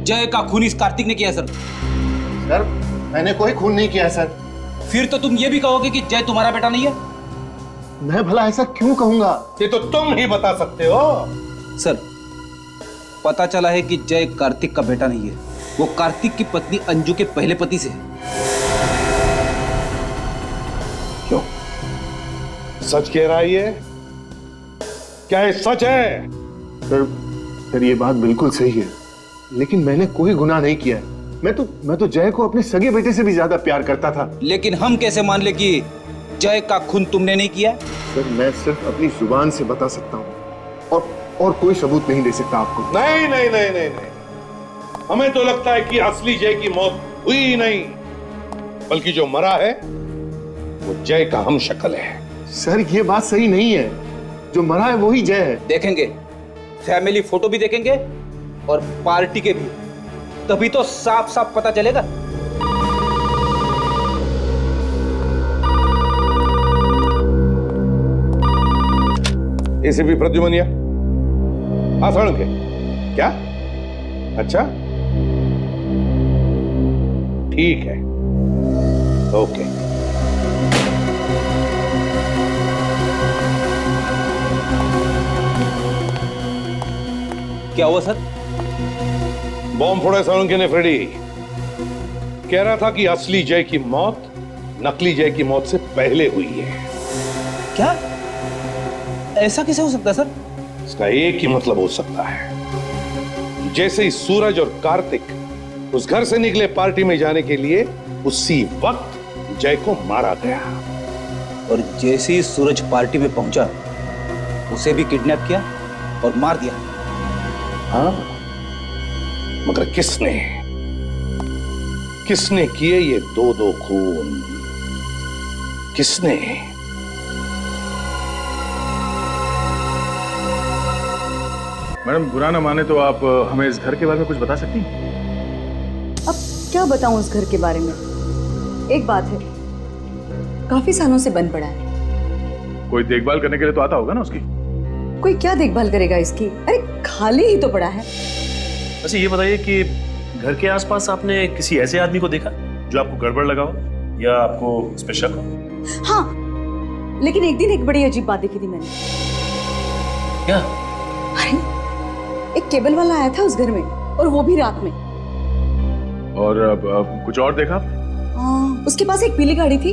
जय का खून इस कार्तिक ने किया सर। सर मैंने कोई खून नहीं किया सर। फिर तो तुम ये भी कहोगे कि जय तुम्हारा बेटा नहीं है? मैं भला ऐसा क्यों कहूंगा? ये तो तुम ही बता सकते हो। सर, पता चला है कि जय कार्तिक का बेटा नहीं है, वो कार्तिक की पत्नी अंजू के पहले पति से है। क्यों? सच कह रहा है ये? क्या ये सच है? सर ये बात बिल्कुल सही है, लेकिन मैंने कोई गुनाह नहीं किया है। मैं तो जय को अपने सगे बेटे से भी ज्यादा प्यार करता था। लेकिन हम कैसे मान ले कि जय का खून तुमने नहीं किया? सर मैं सिर्फ अपनी जुबान से बता सकता हूँ और कोई सबूत नहीं दे सकता आपको। नहीं नहीं नहीं नहीं नहीं, हमें तो लगता है कि असली जय की मौत हुई ही नहीं, बल्कि जो मरा है वो जय का हम शक्ल है। सर ये बात सही नहीं है, जो मरा है वही जय है। देखेंगे, फैमिली फोटो भी देखेंगे और पार्टी के भी, तभी तो साफ साफ पता चलेगा। एसीपी प्रद्युमनिया, आसाण के क्या? अच्छा ठीक है, ओके। क्या हुआ सर? बॉम्ब फोड़ा साळुंखे ने फ्रेडी। कह रहा था कि असली जय की मौत नकली जय की मौत से पहले हुई है। क्या? ऐसा कैसे हो सकता है सर? इसका एक ही मतलब हो सकता है जैसे ही सूरज और कार्तिक उस घर से निकले पार्टी में जाने के लिए, उसी वक्त जय को मारा गया। और जैसे ही सूरज पार्टी में पहुंचा, उसे भी किडनैप किया और मार दिया। हाँ, मगर किसने किसने किए ये दो दो खून? किसने? मैडम बुरा ना माने तो आप हमें इस घर के बारे में कुछ बता सकती हैं? अब क्या बताऊं उस घर के बारे में। एक बात है, काफी सालों से बंद पड़ा है। कोई देखभाल करने के लिए तो आता होगा ना उसकी। कोई क्या देखभाल करेगा इसकी? अरे खाली ही तो पड़ा है। अच्छा ये बताइए कि घर के आसपास आपने किसी ऐसे आदमी को देखा जो आपको गड़बड़ लगा हो या आपको उस पे शक हो? हाँ, लेकिन एक दिन एक बड़ी अजीब बात देखी थी मैंने। क्या? अरे एक केबल वाला आया था उस घर में, और वो भी रात में। और अब कुछ और देखा? उसके पास एक पीली गाड़ी थी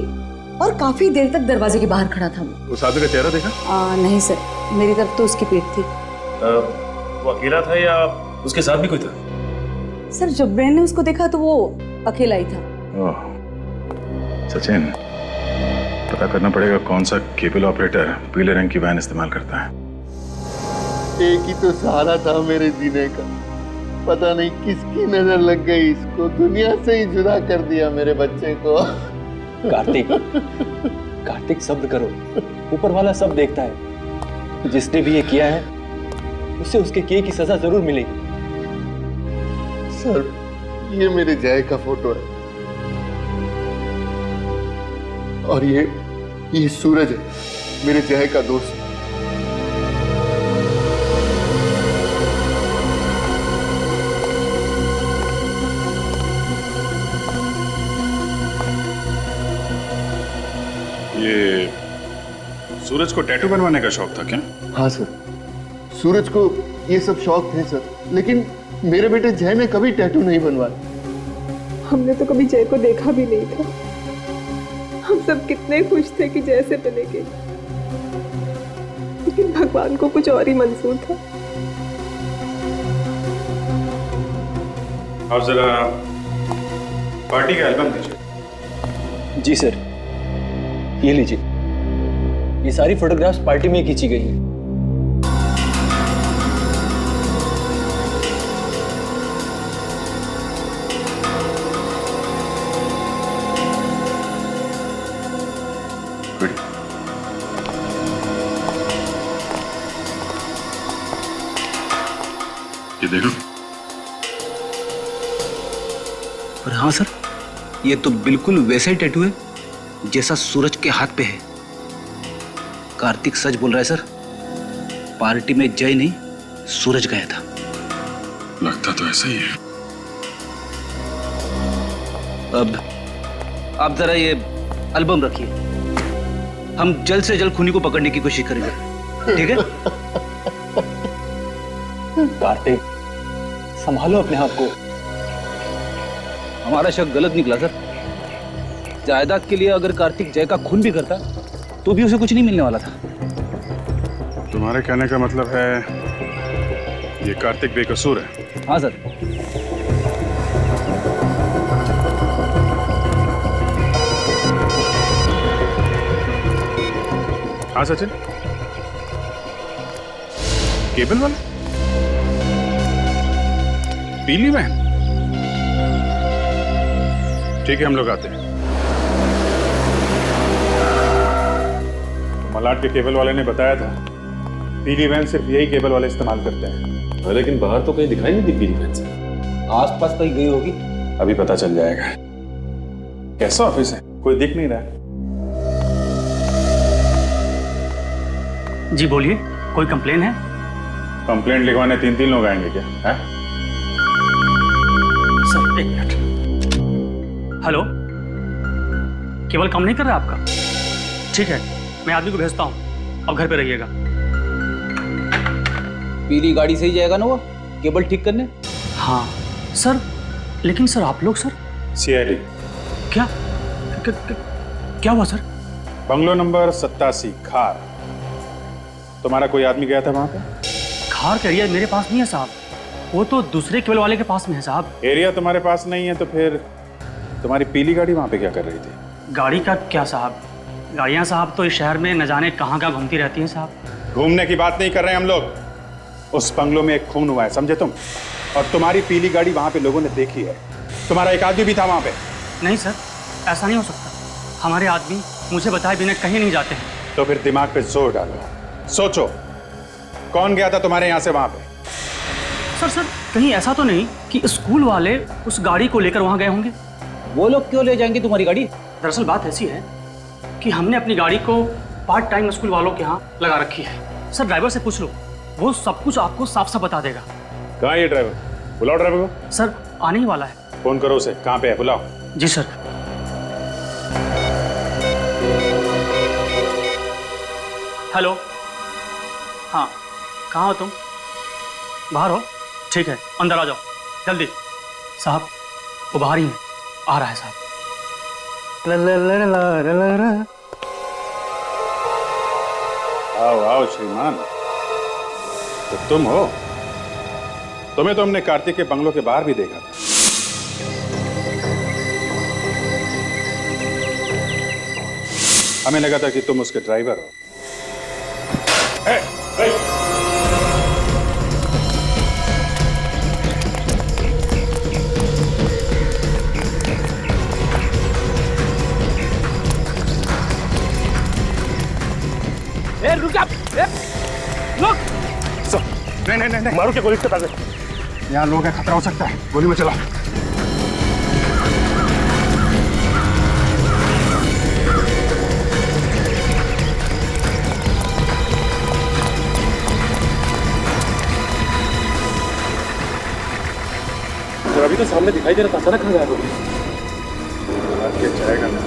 और काफी देर तक दरवाजे के बाहर खड़ा था वो। उस आदमी का चेहरा देखा? नहीं सर, मेरी तरफ तो उसकी पीठ थी। वो अकेला था या उसके साथ भी कोई था? सर जब मैंने उसको देखा तो वो अकेला ही था। सचिन, पता करना पड़ेगा कौन सा केबल ऑपरेटर पीले रंग की वैन इस्तेमाल करता है। एक ही तो सहारा था मेरे जीने का, पता नहीं किसकी नजर लग गई, इसको दुनिया से ही जुदा कर दिया मेरे बच्चे को। कार्तिक, कार्तिक सब्र करो, ऊपर वाला सब देखता है। जिसने भी ये किया है उसे उसके किए की सजा जरूर मिलेगी। सर ये मेरे जय का फोटो है, और ये सूरज है, मेरे जय का दोस्त। ये सूरज को टैटू बनवाने का शौक था क्या? हाँ सर, सूरज को ये सब शौक थे सर, लेकिन मेरे बेटे जय ने कभी टैटू नहीं बनवाया। हमने तो कभी जय को देखा भी नहीं था। हम सब कितने खुश थे कि जय से मिलेंगे, लेकिन भगवान को कुछ और ही मंजूर था। आप जरा पार्टी का एल्बम दीजिए। जी सर, ये लीजिए, ये सारी फोटोग्राफ्स पार्टी में खींची गई हैं। ये देखो। और हाँ सर, ये तो बिल्कुल वैसा ही टैटू है जैसा सूरज के हाथ पे है। कार्तिक सच बोल रहा है सर, पार्टी में जय नहीं सूरज गया था। लगता तो ऐसा ही है। अब आप जरा ये एल्बम रखिए, हम जल्द से जल्द खूनी को पकड़ने की कोशिश करेंगे, ठीक है? कार्तिक, संभालो अपने आप को। हमारा शक गलत निकला सर। जायदाद के लिए अगर कार्तिक जय का खून भी करता तो भी उसे कुछ नहीं मिलने वाला था। तुम्हारे कहने का मतलब है ये कार्तिक बेकसूर है? हाँ सर। हाँ सचिन, केबल वाला पीली वैन? ठीक है, हम लोग आते हैं। मलाड के केबल वाले ने बताया था पीली वैन सिर्फ यही केबल वाले इस्तेमाल करते हैं। लेकिन बाहर तो कहीं दिखाई नहीं दी पीली वैन से। आसपास कहीं गई होगी, अभी पता चल जाएगा। कैसा ऑफिस है? कोई दिख नहीं रहा है। जी बोलिए, कोई कंप्लेन है? कंप्लेंट लिखवाने 3 लोग आएंगे क्या? है? सर एक मिनट। हेलो, केबल काम नहीं कर रहा आपका? ठीक है, मैं आदमी को भेजता हूँ, अब घर पे रहिएगा। पीली गाड़ी से ही जाएगा ना वो केबल ठीक करने? हाँ सर, लेकिन सर आप लोग सर? सीआईडी। क्या क्या हुआ सर? बंगलो नंबर 87 खार। तुम्हारा कोई आदमी गया था वहां पे? खार का एरिया मेरे पास नहीं है साहब। वो तो दूसरे केबल वाले के पास में है साहब। एरिया तुम्हारे पास नहीं है तो फिर तुम्हारी पीली गाड़ी वहां पे क्या कर रही थी? गाड़ी का क्या साहब, गाड़ियाँ साहब तो इस शहर में न जाने कहाँ कहाँ घूमती रहती हैं साहब। घूमने की बात नहीं कर रहे हैं हम लोग। उस बंगलों में एक खून हुआ है, समझे तुम? और तुम्हारी पीली गाड़ी वहां पे लोगों ने देखी है। तुम्हारा एक आदमी भी था वहां पे। नहीं सर, ऐसा नहीं हो सकता। हमारे आदमी मुझे बताए बिना कहीं नहीं जाते हैं। तो फिर दिमाग पे जोर डालो, सोचो कौन गया था तुम्हारे यहाँ से वहां पे? सर कहीं ऐसा तो नहीं कि स्कूल वाले उस गाड़ी को लेकर वहां गए होंगे? वो लोग क्यों ले जाएंगे तुम्हारी गाड़ी? दरअसल बात ऐसी है कि हमने अपनी गाड़ी को पार्ट टाइम स्कूल वालों के यहाँ लगा रखी है। सर ड्राइवर से पूछ लो, वो सब कुछ आपको साफ साफ बता देगा। कहाँ है ये ड्राइवर? बुलाओ ड्राइवर को। सर आने ही वाला है। फोन करो उसे, कहाँ पे है बुलाओ। जी सर। हेलो, हाँ कहाँ हो तुम? बाहर हो? ठीक है अंदर आ जाओ जल्दी। साहब वो बाहर ही है, आ रहा है साहब। आओ आओ श्रीमान, तो तुम हो? तुम्हें तो हमने कार्तिक के बंगलों के बाहर भी देखा था। हमें लगा था कि तुम उसके ड्राइवर हो। ए, ए! रुक जा, रुक। नहीं मारो क्या गोली के पास? यहाँ लोग हैं, खतरा हो सकता है, गोली में चला। अभी तो सामने दिखाई दे रहा था, अचानक कहाँ गायब हो गया? जाएगा ना।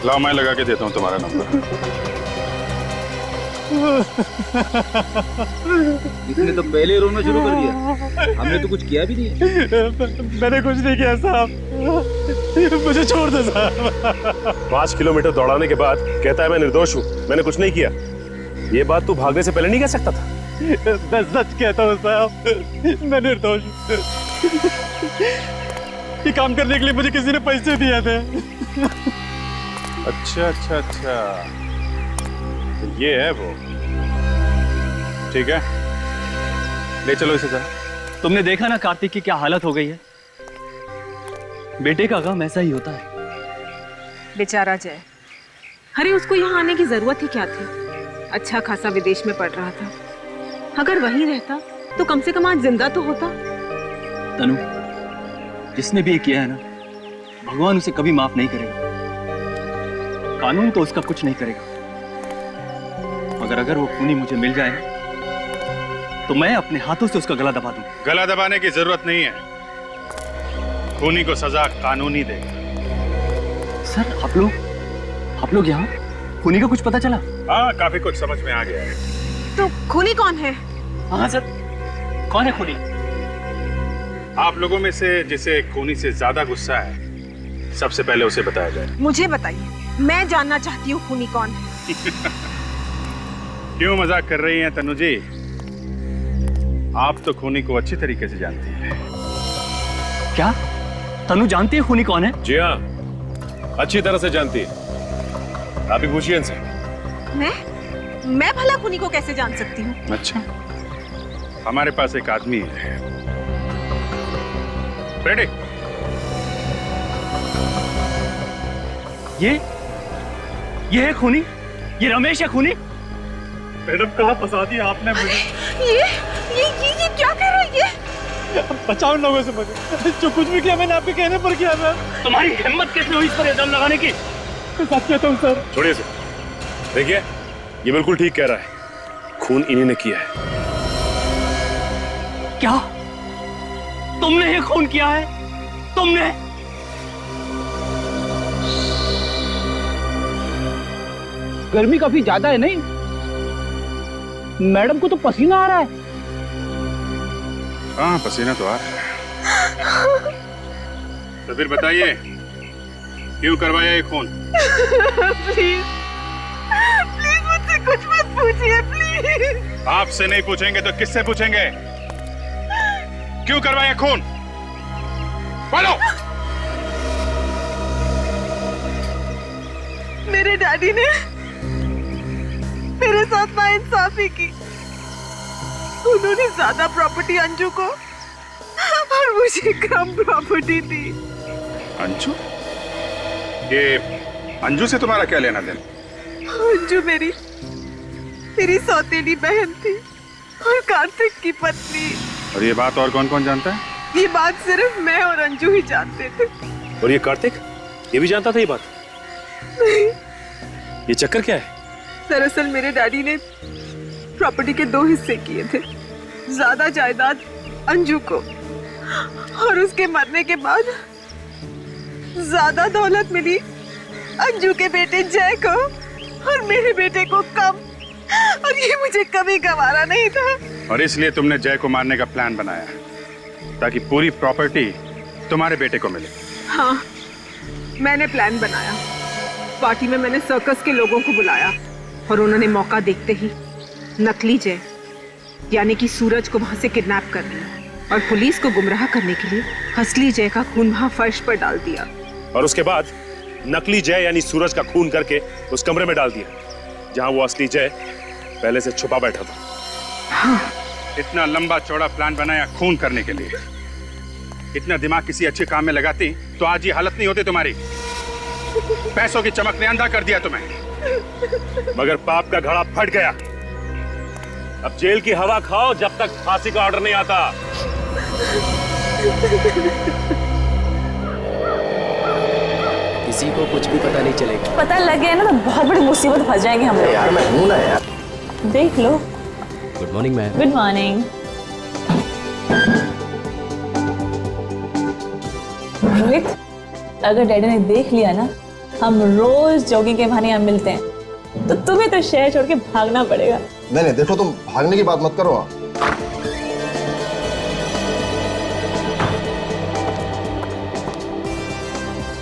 लाओ मैं लगा के देता हूँ तुम्हारा नंबर। इसने तो पहले रोना शुरू कर दिया, हमने तो कुछ किया भी नहीं है। मैंने कुछ नहीं किया साहब, मुझे छोड़ दो साहब। 5 किलोमीटर दौड़ाने के बाद कहता है मैं निर्दोष हूँ, मैंने कुछ नहीं किया। ये बात तू भागने से पहले नहीं कह सकता था? मैं सच कहता हूँ साहब, मैं निर्दोष हूँ। ये काम करने के लिए मुझे किसी ने पैसे दिए थे। अच्छा अच्छा अच्छा, तो ये है वो। ठीक है, ले चलो इसे जरा। तुमने देखा ना कार्तिक की क्या हालत हो गई है। बेटे का गम ऐसा ही होता है। बेचारा जय, अरे उसको यहाँ आने की जरूरत ही क्या थी? अच्छा खासा विदेश में पढ़ रहा था, अगर वहीं रहता तो कम से कम आज जिंदा तो होता। तनु, जिसने भी ये किया है ना, भगवान उसे कभी माफ नहीं करेगा। कानून तो उसका कुछ नहीं करेगा, मगर अगर वो खूनी मुझे मिल जाए तो मैं अपने हाथों से उसका गला दबा दूं। गला दबाने की जरूरत नहीं है, खूनी को सजा कानून ही देगा। सर आप लोग यहाँ खूनी का कुछ पता चला? हाँ, काफी कुछ समझ में आ गया है। तो खूनी कौन है? हाँ सर, कौन है खूनी? आप लोगों में से जिसे खूनी से ज्यादा गुस्सा है, सबसे पहले उसे बताया जाए। मुझे बताइए, मैं जानना चाहती हूँ खूनी कौन है। क्यों मजाक कर रही हैं तनु जी? आप तो खूनी को अच्छी तरीके से जानती हैं। क्या तनु जानती है खूनी कौन है? जी हाँ, अच्छी तरह से जानती है। आप ही पूछिए इनसे। मैं भला खूनी को कैसे जान सकती हूँ? अच्छा, हमारे पास एक आदमी है। रेडी? ये है खूनी? ये रमेश है खूनी? मैडम कहाँ फंसा दिया आपने मुझे? ये क्या कर रही है? बचाओ लोगों से मुझे। जो कुछ भी किया मैंने आपके कहने पर किया था। तुम्हारी हिम्मत कैसे हुई इस पर इल्जाम लगाने की? सच कहता हूँ सर। छोड़िए इसे। देखिए, ये बिल्कुल ठीक कह रहा है, खून इन्हीं ने किया है। क्या? तुमने ये खून किया है? तुमने? गर्मी काफी ज्यादा है नहीं? मैडम को तो पसीना आ रहा है। हाँ पसीना तो आ रहा है। तो फिर बताइए क्यों करवाया ये खून? प्लीज प्लीज मुझसे कुछ मत पूछिए प्लीज। आपसे नहीं पूछेंगे तो किससे पूछेंगे? क्यों करवाया खून? बोलो। मेरे डैडी ने मेरे साथ नाइंसाफी की। उन्होंने ज्यादा प्रॉपर्टी अंजू को और मुझे कम प्रॉपर्टी दी। अंजू? ये अंजू से तुम्हारा क्या लेना देना? अंजू मेरी सौतेली बहन थी और कार्तिक की पत्नी। और ये बात और कौन कौन जानता है? ये बात सिर्फ मैं और अंजू ही जानते थे। और ये कार्तिक ये भी जानता था ये बात? नहीं। ये चक्कर क्या है? दरअसल मेरे डैडी ने प्रॉपर्टी के 2 हिस्से किए थे। ज्यादा जायदाद अंजू को और उसके मरने के बाद ज्यादा दौलत मिली अंजू के बेटे जय को और मेरे बेटे को कम। और ये मुझे कभी गवारा नहीं था। और इसलिए तुमने जय को मारने का प्लान बनाया ताकि पूरी प्रॉपर्टी तुम्हारे बेटे को मिले। हाँ, मैंने प्लान बनाया। पार्टी में मैंने सर्कस के लोगों को बुलाया और उन्होंने मौका देखते ही नकली जय यानी कि सूरज को वहां से किडनैप कर लिया और पुलिस को गुमराह करने के लिए असली जय का खून वहां फर्श पर डाल दिया। और उसके बाद नकली जय यानी सूरज का खून करके उस कमरे में डाल दिया जहां वो असली जय पहले से छुपा बैठा था। हाँ। इतना लंबा चौड़ा प्लान बनाया खून करने के लिए। इतना दिमाग किसी अच्छे काम में लगाती तो आज ये हालत नहीं होती तुम्हारी। पैसों की चमक ने अंधा कर दिया तुम्हें। मगर पाप का घड़ा फट गया। अब जेल की हवा खाओ जब तक फांसी का ऑर्डर नहीं आता। किसी को कुछ भी पता नहीं चलेगा। पता लग गया ना तो बहुत बड़ी मुसीबत फंस जाएंगे हम लोग। यार मैं हूं ना यार। देख लो। Good morning ma'am. Good morning. Rohit, अगर डैडी ने देख लिया ना हम रोज जॉगिंग के बहाने यहाँ मिलते हैं तो तुम्हें तो शहर छोड़ के भागना पड़ेगा। नहीं नहीं देखो, तुम भागने की बात मत करो।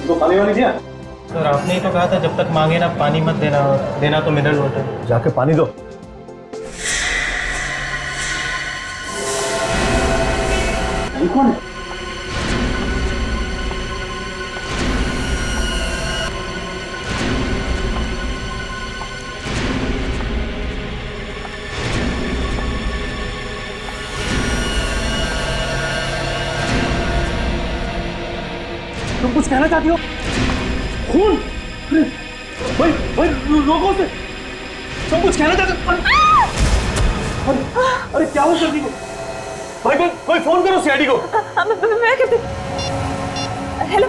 तो पानी वानी दिया? सर आपने ही तो कहा था जब तक मांगे ना पानी मत देना, और देना तो मिनरल वाटर। जाके पानी दो। कौन है? तुम कुछ कहना चाहती हो? खून? भाई भाई रोको उसे। तुम कुछ कहना चाहते हो? अरे क्या हो जल्दी को? भाई कोई फोन करो सीआईडी को। मैं कहती। Hello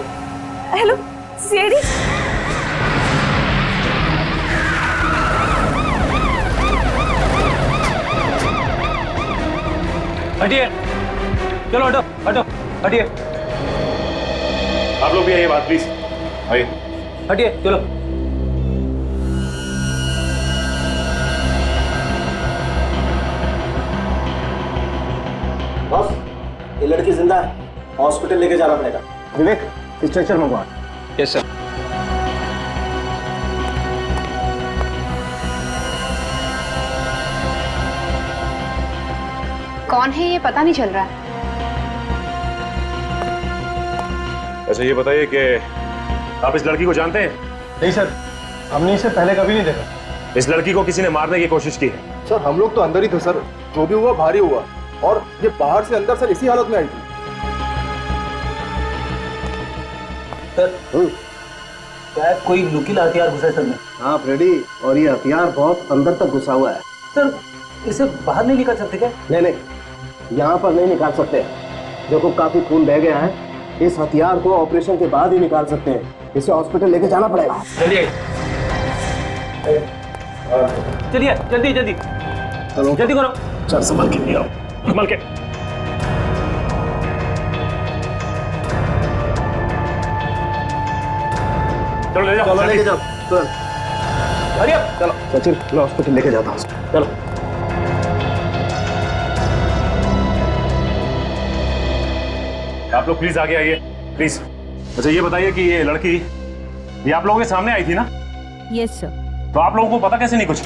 hello CID. हटिए, चलो हटो हटो हटिए। आप लोग भी आइए बात प्लीज। आइए। हटिए चलो। बॉस, ये लड़की जिंदा है, हॉस्पिटल लेके जाना पड़ेगा। विवेक, स्ट्रेचर मंगवा। Yes sir. कौन है ये पता नहीं चल रहा है। अच्छा ये बताइए कि आप इस लड़की को जानते हैं? नहीं सर, हमने इसे पहले कभी नहीं देखा। इस लड़की को किसी ने मारने की कोशिश की है। सर हम लोग तो अंदर ही थे सर, जो भी हुआ भारी हुआ, और ये बाहर से अंदर सर इसी हालत में आई थी। सर शायद कोई नुकीला हथियार घुसा है सर में। हाँ फ्रेडी, और ये हथियार बहुत अंदर तक घुसा हुआ है। सर इसे बाहर नहीं निकाल सकते क्या? नहीं नहीं, यहाँ पर नहीं निकाल सकते। देखो काफी खून बह गया है, इस हथियार को ऑपरेशन के बाद ही निकाल सकते हैं। इसे हॉस्पिटल लेके जाना पड़ेगा। चलिए चलिए जल्दी जल्दी जल्दी करो। सर संभाल के नहीं आओ, संभाल के। चलो ले जाओ, चलो लेके जाओ तुरंत। Hurry up. चलो सचिन, मैं हॉस्पिटल लेके जाता हूँ। चलो। आप लोग प्लीज आगे आइए, प्लीज। अच्छा ये बताइए कि ये लड़की ये आप लोगों के सामने आई थी ना? Yes sir. तो आप लोगों को पता कैसे नहीं कुछ?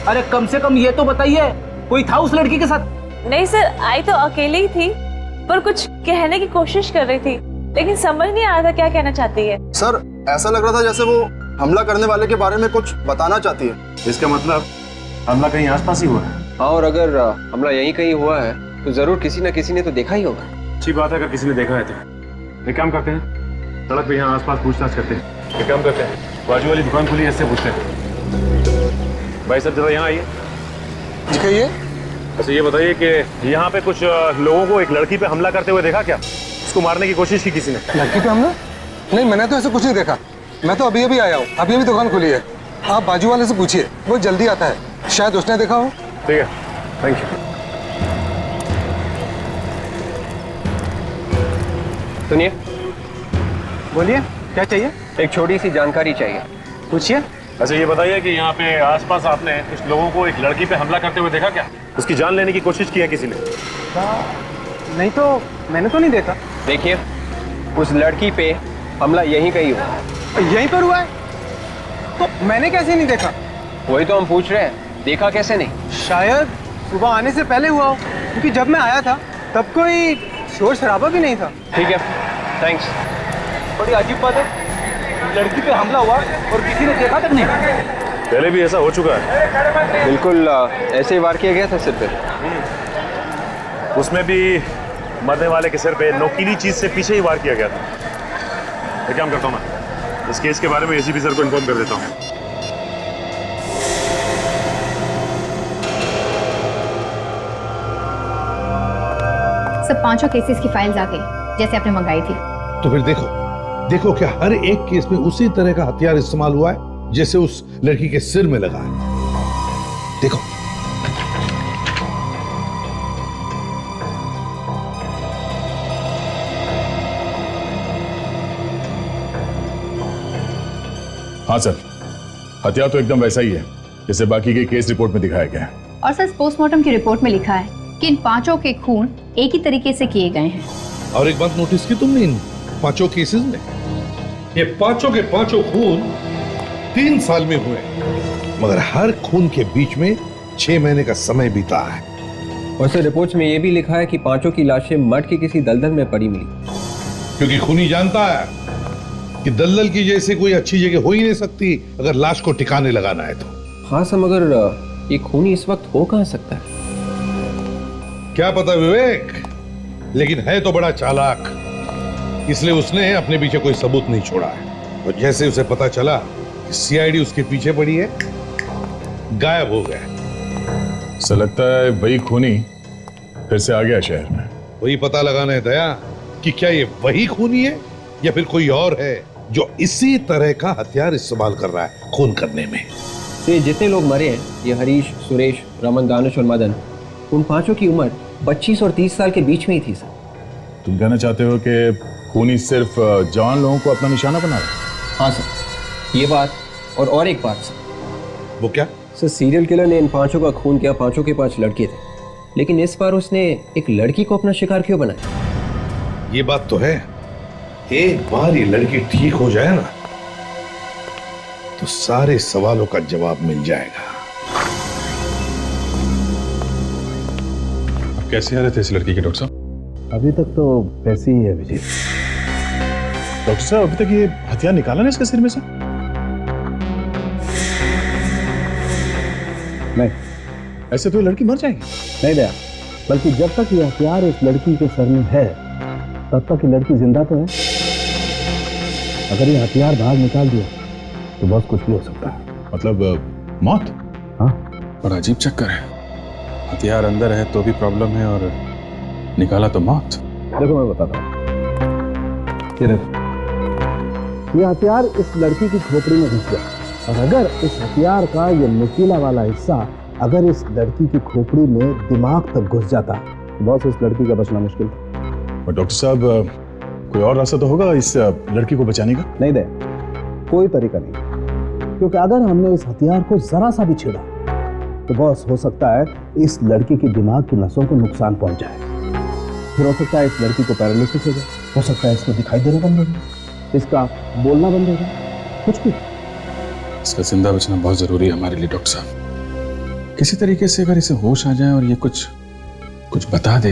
अरे कम से कम ये तो बताइए, कोई था उस लड़की के साथ? नहीं सर, आई तो अकेले ही थी, पर कुछ कहने की कोशिश कर रही थी, लेकिन समझ नहीं आ रहा था क्या कहना चाहती है। सर ऐसा लग रहा था जैसे वो हमला करने वाले के बारे में कुछ बताना चाहती है। इसका मतलब हमला कहीं आसपास ही हुआ है। हाँ, और अगर हमला यहीं कहीं हुआ है तो जरूर किसी न किसी ने तो देखा ही होगा। अच्छी बात है अगर किसी ने देखा है तो। एक काम करते हैं, सड़क पे यहाँ आसपास पूछताछ करते हैं। एक काम करते हैं, बाजू वाली दुकान खुली है, इससे पूछते हैं। भाई साहब जरा यहाँ आइए। दिखाइए। अच्छा ये बताइए कि यहाँ पे कुछ लोगों को एक लड़की पे हमला करते हुए देखा क्या? उसको मारने की कोशिश की किसी ने? लड़की पे हमला? नहीं, मैंने तो ऐसा कुछ नहीं देखा। मैं तो अभी अभी आया हूँ, अभी अभी दुकान खुली है। आप बाजू वाले से पूछिए, वो जल्दी आता है, शायद उसने देखा हो। ठीक है, थैंक यू। सुनिए। बोलिए, क्या चाहिए? एक छोटी सी जानकारी चाहिए। पूछिए। अच्छा ये बताइए कि यहाँ पे आसपास आपने कुछ लोगों को एक लड़की पे हमला करते हुए देखा क्या? उसकी जान लेने की कोशिश की है किसी ने? नहीं तो मैंने तो नहीं देखा। देखिए, उस लड़की पे हमला यहीं कहीं हुआ। यहीं पर हुआ है? तो मैंने कैसे नहीं देखा? वही तो हम पूछ रहे हैं, देखा कैसे नहीं? शायद सुबह आने से पहले हुआ हो, क्योंकि जब मैं आया था तब कोई शोर शराबा भी नहीं था। ठीक है, थैंक्स। बड़ी अजीब बात है, लड़की पे हमला हुआ और किसी ने देखा तक नहीं। पहले भी ऐसा हो चुका है। बिल्कुल ऐसे ही वार किया गया था सिर पे। उसमें भी मरने वाले के सिर पे नोकीली चीज से पीछे ही वार किया गया था। एक काम करता हूँ, मैं इस केस के बारे में एसीपी सर को इन्फॉर्म कर देता हूँ। सब 5 केसेस की फाइल्स आ गई जैसे आपने मंगाई थी। तो फिर देखो क्या हर एक केस में उसी तरह का हथियार इस्तेमाल हुआ है जैसे उस लड़की के सिर में लगा है। देखो हाँ सर, हथियार तो एकदम वैसा ही है जैसे बाकी के केस रिपोर्ट में दिखाया गया है। और सर पोस्टमार्टम की रिपोर्ट में लिखा है कि इन 5 के खून एक ही तरीके से किए गए हैं। और एक बात नोटिस की तुमने इन 5 केसेस में? ये 5 के 5 खून 3 साल में हुए, मगर हर खून के बीच में 6 महीने का समय बीता है। और सर रिपोर्ट्स में ये भी लिखा है कि 5 की लाशें मठ के किसी दलदल में पड़ी मिली। क्योंकि खूनी जानता है कि दलदल की जैसे कोई अच्छी जगह हो ही नहीं सकती अगर लाश को ठिकाने लगाना है तो। हाँ सर, मगर ये खूनी इस वक्त हो कहाँ सकता है? क्या पता विवेक, लेकिन है तो बड़ा चालाक, इसलिए उसने अपने पीछे कोई सबूत नहीं छोड़ा है। और जैसे उसे पता चला कि सीआईडी उसके पीछे पड़ी है, गायब हो गया। ऐसा लगता है वही खूनी फिर से आ गया शहर में। वही पता लगाना है दया कि क्या ये वही खूनी है या फिर कोई और है जो इसी तरह का हथियार इस्तेमाल कर रहा है खून करने में। ये जितने लोग मरे हैं, ये हरीश, सुरेश, रमन, दानिश और मदन, उन 5 की उम्र 25 और 30 साल के बीच में ही थी सर। तुम कहना चाहते हो कि खूनी सिर्फ जवान लोगों को अपना निशाना बना रहा है? हाँ सर, ये बात और एक बात सर। वो क्या? सर सीरियल किलर ने इन 5 का खून किया, 5 के 5 लड़के थे, लेकिन इस बार उसने एक लड़की को अपना शिकार क्यों बनाया? ये बात तो है, एक बार ये लड़की ठीक हो जाए ना तो सारे सवालों का जवाब मिल जाएगा। अब कैसी हालत है इस लड़की की डॉक्टर साहब? अभी तक तो वैसी ही है विजय। डॉक्टर साहब अभी तक ये हथियार निकाला ना इसके सिर में से? नहीं, ऐसे तो ये लड़की मर जाएगी। नहीं दया, बल्कि जब तक ये हथियार इस लड़की के सर में है तब तक ये लड़की जिंदा तो है। अगर ये हथियार बाहर निकाल दिया तो बहुत कुछ भी हो सकता है। मतलब मौत? हाँ, बड़ा अजीब चक्कर है, हथियार अंदर है तो भी प्रॉब्लम है और निकाला तो मौत। देखो मैं बताता हूँ, ये देखो, ये हथियार इस लड़की की खोपड़ी में घुस गया, और अगर इस हथियार का ये नुकीला वाला हिस्सा अगर इस लड़की की खोपड़ी में दिमाग तक घुस जाता तो बस इस लड़की का बचना मुश्किल था। और डॉक्टर साहब कोई और रास्ता तो होगा इस लड़की को बचाने का? नहीं दे, कोई तरीका नहीं। क्योंकि अगर हमने इस हथियार को जरा सा भी छेड़ा तो बॉस हो सकता है इस लड़की के दिमाग की नसों को नुकसान पहुंच जाए। फिर हो सकता है इस लड़की को पैरालिसिस हो जाए, हो सकता है इसको दिखाई देना बंद हो जाए, इसका बोलना बंद हो जाए, कुछ भी। इसका जिंदा बचना बहुत जरूरी है हमारे लिए डॉक्टर साहब। किसी तरीके से अगर इसे होश आ जाए और ये कुछ बता दे,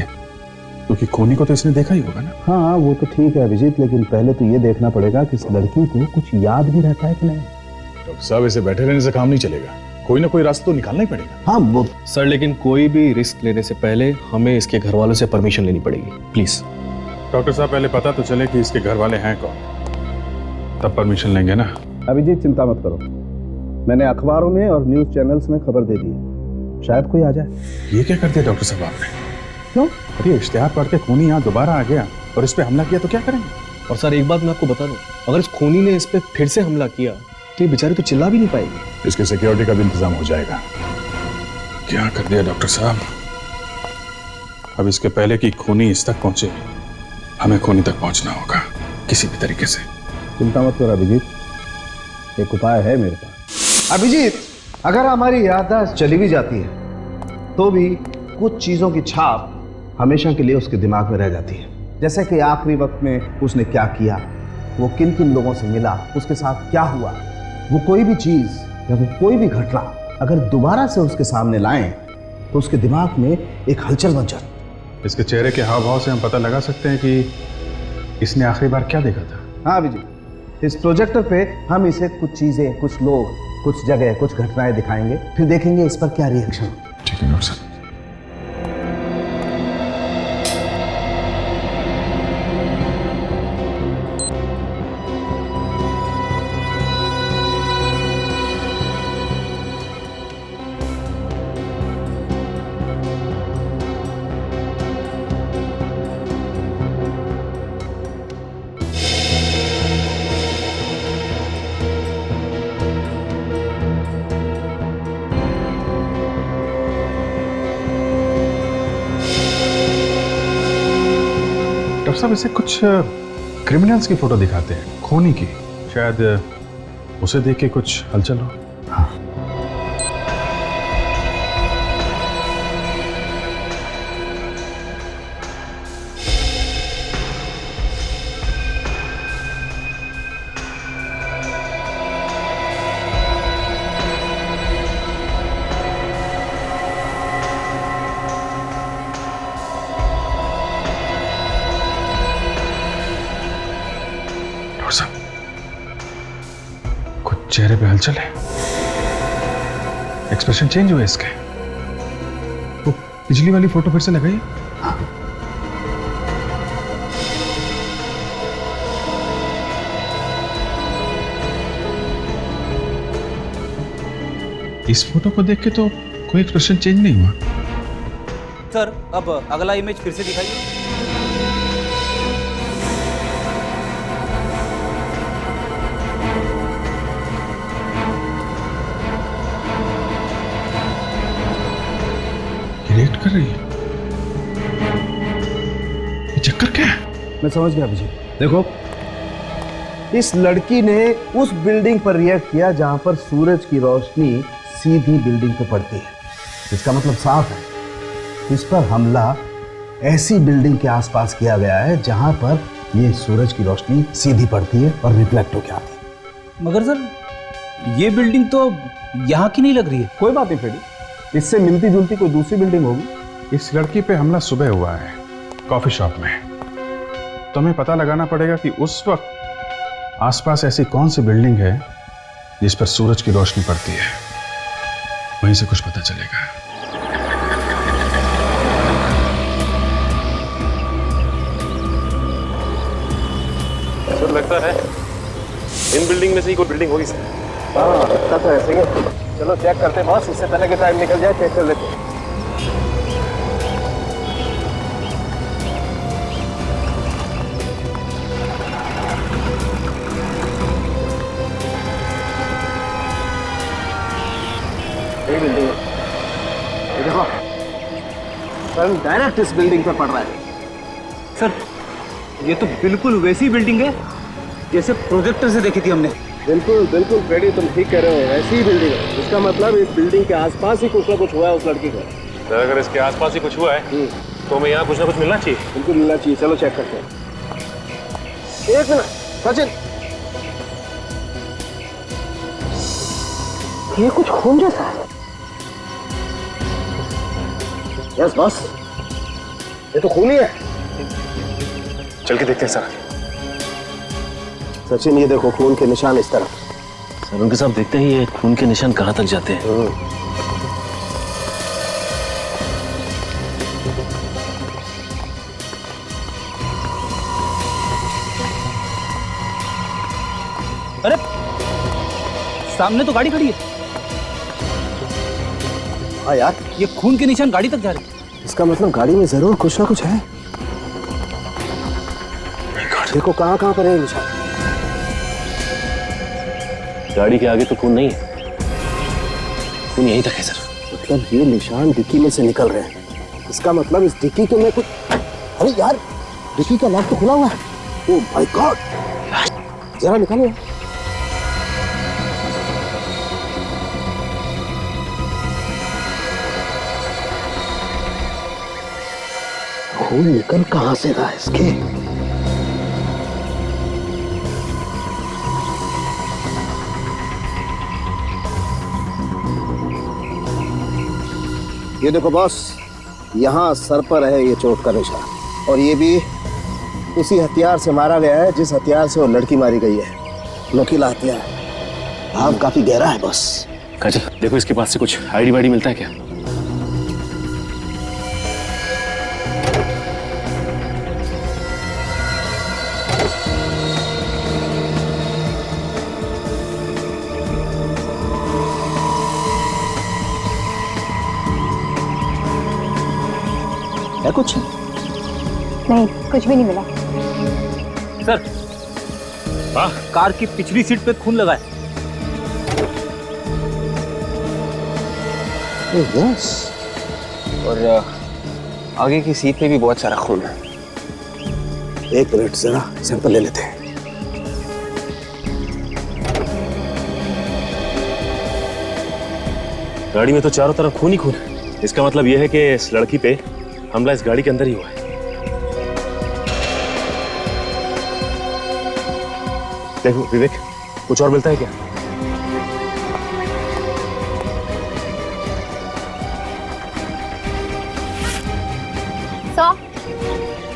क्योंकि खूनी को तो इसने देखा ही होगा ना। हाँ वो तो ठीक है अभिजीत, लेकिन पहले तो ये देखना पड़ेगा कि इस लड़की को कुछ याद भी रहता है कि नहीं। डॉक्टर साहब इसे बैठे रहने से काम नहीं चलेगा, कोई ना कोई रास्ता तो निकालना ही पड़ेगा। हाँ वो सर, लेकिन कोई भी रिस्क लेने से पहले हमें इसके घर वालों से परमिशन लेनी पड़ेगी, प्लीज। डॉक्टर साहब पहले पता तो चले कि इसके घर वाले हैं कौन, तब परमिशन लेंगे ना। अभिजीत चिंता मत करो, मैंने अखबारों में और न्यूज चैनल्स में खबर दे दी है, शायद कोई आ जाए। ये क्या कर दिया डॉक्टर साहब आपने? क्यों? अरे इश्तेहार पढ़ के खूनी यहाँ दोबारा आ गया और इस पे हमला किया तो क्या करेंगे? और सर एक बात मैं आपको बता दूं, अगर इस खूनी ने इस पे फिर से हमला किया तो ये बेचारी तो चिल्ला भी नहीं पाएगी। इसके सिक्योरिटी का भी इंतजाम हो जाएगा। क्या कर दिया डॉक्टर साहब? अब इसके पहले कि खूनी इस तक पहुंचे, हमें खूनी तक पहुंचना होगा किसी भी तरीके से। चिंता मत करो अभिजीत, एक उपाय है मेरे पास। अभिजीत, अगर हमारी याददाश्त चली भी जाती है तो भी कुछ चीजों की छाप हमेशा के लिए उसके दिमाग में रह जाती है। जैसे कि आखिरी वक्त में उसने क्या किया, वो किन किन लोगों से मिला, उसके साथ क्या हुआ, वो कोई भी चीज या वो कोई भी घटना अगर दोबारा से उसके सामने लाएं तो उसके दिमाग में एक हलचल बन जाती। इसके चेहरे के हाव भाव से हम पता लगा सकते हैं कि इसने आखिरी बार क्या देखा था। हाँ अभिजीत, इस प्रोजेक्टर पे हम इसे कुछ चीजें, कुछ लोग, कुछ जगह, कुछ घटनाएं दिखाएंगे, फिर देखेंगे इस पर क्या रिएक्शन। ठीक है डॉक्टर साहब। डॉक्टर साहब इसे कुछ क्रिमिनल्स की फोटो दिखाते हैं, खूनी की, शायद उसे देख के कुछ हलचल हो। हाँ। चेहरे पे हलचल है, एक्सप्रेशन चेंज हुए इसके। वो पिछली वाली फोटो फिर से लगाइए। हाँ। इस फोटो को देख के तो कोई एक्सप्रेशन चेंज नहीं हुआ। सर अब अगला इमेज फिर से दिखाइए। रिएक्ट कर रही है, ये चक्कर क्या है? मैं समझ गया अभिजीत। देखो, इस लड़की ने उस बिल्डिंग पर रिएक्ट किया जहां पर सूरज की रोशनी सीधी बिल्डिंग पे पड़ती है। इसका मतलब साफ है, इस पर हमला ऐसी बिल्डिंग के आसपास किया गया है जहां पर ये सूरज की रोशनी सीधी पड़ती है और रिफ्लेक्ट होकर आती है। मगर सर ये बिल्डिंग तो यहाँ की नहीं लग रही है। कोई बात नहीं फ्रेडी, इससे मिलती जुलती कोई दूसरी बिल्डिंग होगी। इस लड़की पे हमला सुबह हुआ है कॉफी शॉप में, तो हमें पता लगाना पड़ेगा कि उस वक्त आसपास ऐसी कौन सी बिल्डिंग है जिस पर सूरज की रोशनी पड़ती है, वहीं से कुछ पता चलेगा। सर लगता है इन बिल्डिंग में से ही कोई बिल्डिंग होगी सर। हाँ लगता तो ऐसे ही। चलो चेक करते हैं बॉस, इससे पहले कि टाइम निकल जाए, चेक कर लेते हैं। ये बिल्डिंग है, ये देखो सन डायरेक्ट इस बिल्डिंग पर पड़ रहा है। सर ये तो बिल्कुल वैसी बिल्डिंग है जैसे प्रोजेक्टर से देखी थी हमने। बिल्कुल बिल्कुल फ्रेडी, तुम ठीक कह रहे हो, ऐसी ही बिल्डिंग है। इसका मतलब इस बिल्डिंग के आसपास ही कुछ ना कुछ हुआ है उस लड़की को। सर अगर इसके आसपास ही कुछ हुआ है तो हमें यहाँ कुछ ना कुछ मिलना चाहिए। बिल्कुल मिलना चाहिए, चलो चेक करते हैं। एक मिनट सचिन, ये कुछ खून जैसा है। यस बॉस, ये तो खून ही है। चल के देखते हैं सर। सचिन ये देखो खून के निशान इस तरफ। सर उनके साथ देखते हैं ये खून के निशान कहाँ तक जाते हैं। अरे सामने तो गाड़ी खड़ी है। हाँ यार, ये खून के निशान गाड़ी तक जा रहे हैं। इसका मतलब गाड़ी में जरूर कुछ ना कुछ है। देखो कहाँ कहाँ पर है निशान। गाड़ी के आगे तो खून नहीं है, खून यहीं तक है सर। मतलब ये निशान डिक्की में से निकल रहे हैं। इसका मतलब इस डिक्की के में कुछ, अरे यार डिक्की का लॉक तो खुला हुआ है। ओह माय गॉड, जरा निकालो। खून निकल कहां से रहा है इसके? ये देखो बॉस, यहाँ सर पर है ये चोट का निशान, और ये भी उसी हथियार से मारा गया है जिस हथियार से वो लड़की मारी गई है। नुकीला हथियार। घाव काफी गहरा है बॉस। काजल देखो इसके पास से कुछ आईडी वाईडी मिलता है क्या? है कुछ? नहीं, कुछ भी नहीं मिला। सर कार की पिछली सीट पे खून लगा है। यस, और आगे की सीट पे भी बहुत सारा खून है। एक मिनट जरा सैंपल ले लेते हैं। गाड़ी में तो चारों तरफ खून ही खून है। इसका मतलब यह है कि इस लड़की पे हमला इस गाड़ी के अंदर ही हुआ है। देखो विवेक, कुछ और मिलता है क्या?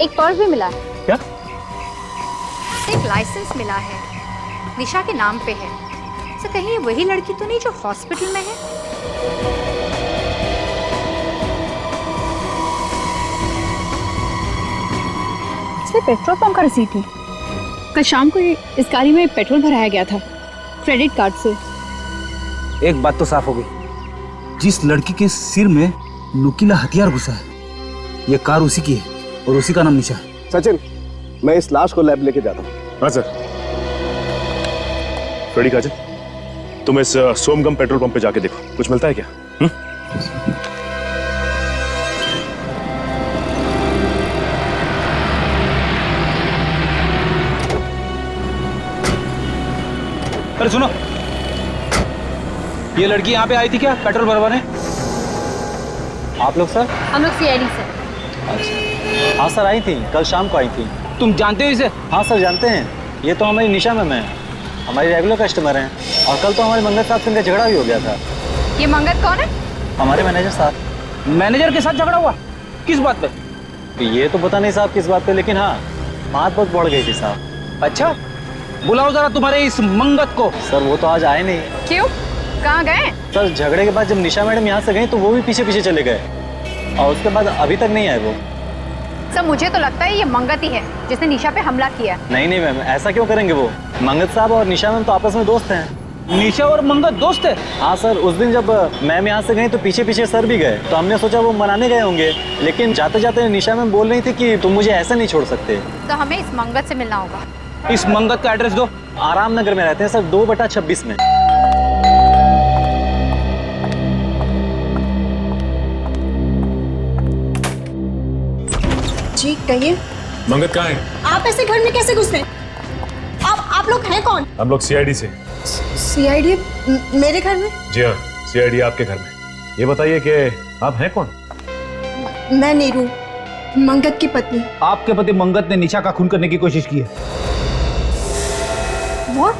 एक पर्स भी मिला है। क्या? एक लाइसेंस मिला है, निशा के नाम पे है। सर कहीं ये वही लड़की तो नहीं जो हॉस्पिटल में है? इसमें पेट्रोल पंप का रसीद है। कल शाम को इस गाड़ी में पेट्रोल भराया गया था क्रेडिट कार्ड से। एक बात तो साफ हो गई, जिस लड़की के सिर में नुकीला हथियार घुसा है ये कार उसी की है और उसी का नाम निशा है। सचिन, मैं इस लाश को लैब लेके जाता हूँ। हाँ सर। फ्रेडी, काजल तुम इस सोमगम पेट्रोल पंप पे जाके देखो, कुछ मिलता है क्या? अरे सुनो, ये लड़की यहाँ पे आई थी क्या पेट्रोल भरवाने? आप लोग सर? हम लोग सीआईडी से। अच्छा, हाँ सर आई थी, कल शाम को आई थी। तुम जानते हो इसे? हाँ सर जानते हैं, ये तो हमारी निशा मैम है, हमारी रेगुलर कस्टमर हैं। और कल तो हमारे मंगत साहब से इनका झगड़ा भी हो गया था। ये मंगत कौन है? हमारे मैनेजर साहब। मैनेजर के साथ झगड़ा हुआ? किस बात पे? ये तो पता नहीं साहब किस बात पे, लेकिन हाँ बात बहुत बढ़ गई थी साहब। अच्छा, बुलाओ जरा तुम्हारे इस मंगत को। सर वो तो आज आए नहीं। क्यों, कहाँ गए? सर झगड़े के बाद जब निशा मैडम यहाँ से गई तो वो भी पीछे पीछे चले गए और उसके बाद अभी तक नहीं आए वो। सर मुझे तो लगता है ये मंगत ही है जिसने निशा पे हमला किया। नहीं नहीं मैम, ऐसा क्यों करेंगे वो? मंगत साहब और निशा मैम तो आपस में दोस्त हैं। निशा और मंगत दोस्त है? हाँ सर, उस दिन जब मैम यहाँ से गई तो पीछे पीछे सर भी गए, तो हमने सोचा वो मनाने गए होंगे, लेकिन जाते जाते निशा मैम बोल रही थी कि तुम मुझे ऐसे नहीं छोड़ सकते। तो हमें इस मंगत से मिलना होगा। इस मंगत का एड्रेस दो। आराम नगर में रहते हैं सर, 2/26 में। जी कहिए। मंगत कहाँ है? आप ऐसे घर में कैसे घुसे? आप आप लोग हैं कौन? हम लोग सीआईडी से। सीआईडी मेरे घर में? जी हाँ, सीआईडी आपके घर में। ये बताइए कि आप हैं कौन? मैं नीरू, मंगत की पत्नी। आपके पति मंगत ने निशा का खून करने की कोशिश की है। What?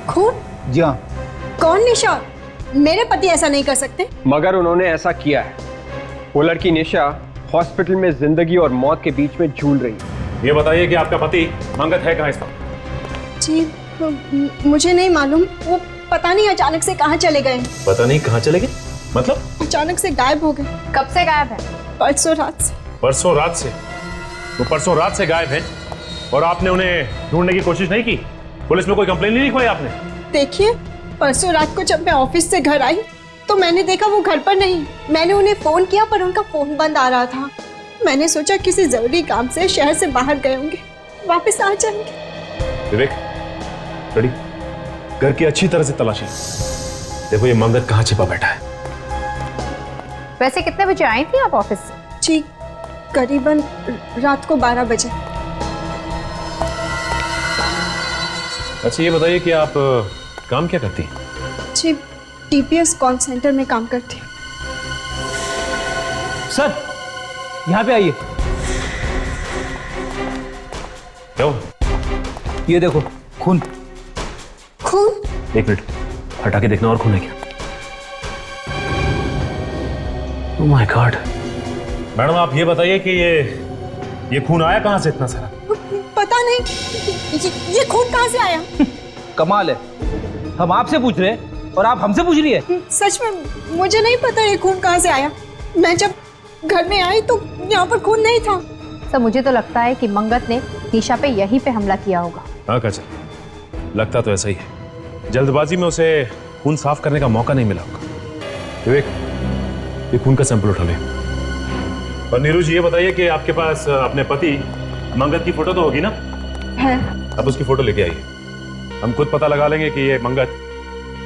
खून? जी हाँ। कौन निशा? मेरे पति ऐसा नहीं कर सकते। मगर उन्होंने ऐसा किया है। वो लड़की निशा हॉस्पिटल में जिंदगी और मौत के बीच में झूल रही है। ये बताइए कि आपका पति मंगत है कहाँ इस वक्त? जी मुझे नहीं मालूम, वो पता नहीं अचानक से कहाँ चले गए। पता नहीं कहाँ चले गए? मतलब? अचानक से गायब हो गए। कब से गायब है? परसों रात से। परसों रात से? वो परसों रात से गायब है और आपने उन्हें ढूंढने की कोशिश नहीं की? पुलिस में कोई कंप्लेन नहीं लिखवाई आपने? देखिए, परसों रात को जब मैं ऑफिस से घर आई तो मैंने देखा वो घर पर नहीं। मैंने उन्हें फोन किया पर उनका फोन बंद आ रहा था। मैंने सोचा किसी जरूरी काम से शहर से बाहर गए होंगे, वापस आ जाएंगे। विवेक, रेडी? घर की अच्छी तरह से तलाशी। देखो ये मंगत कहाँ छिपा बैठा है। वैसे कितने बजे आई थी आप ऑफिस से? जी करीबन रात को 12 बजे। अच्छा ये बताइए कि आप काम क्या करती हैं? जी टीपीएस कॉल सेंटर में काम करती हूँ। सर यहाँ पे आइए। क्या हुआ? ये देखो खून। खून? एक मिनट हटा के देखना, और खून है क्या? Oh my God. मैडम आप ये बताइए कि ये खून आया कहाँ से इतना सारा? पता नहीं, ये खून कहाँ से आया? कमाल है, हम आपसे पूछ रहे हैं और आप हमसे पूछ रही है। सच में मुझे नहीं पता ये खून कहाँ से आया। मैं जब घर में आई तो यहाँ पर खून नहीं था। सर मुझे तो लगता है कि मंगत ने निशा पे यहीं पे हमला किया होगा। हाँ काजल, लगता तो ऐसा ही है। जल्दबाजी में उसे खून साफ करने का मौका नहीं मिला होगा। विवेक, ये खून का सैंपल उठा ले। और नीरू जी ये बताइए कि आपके पास अपने पति मंगत की फोटो तो होगी ना? है। अब उसकी फोटो लेके आइए, हम खुद पता लगा लेंगे कि ये मंगत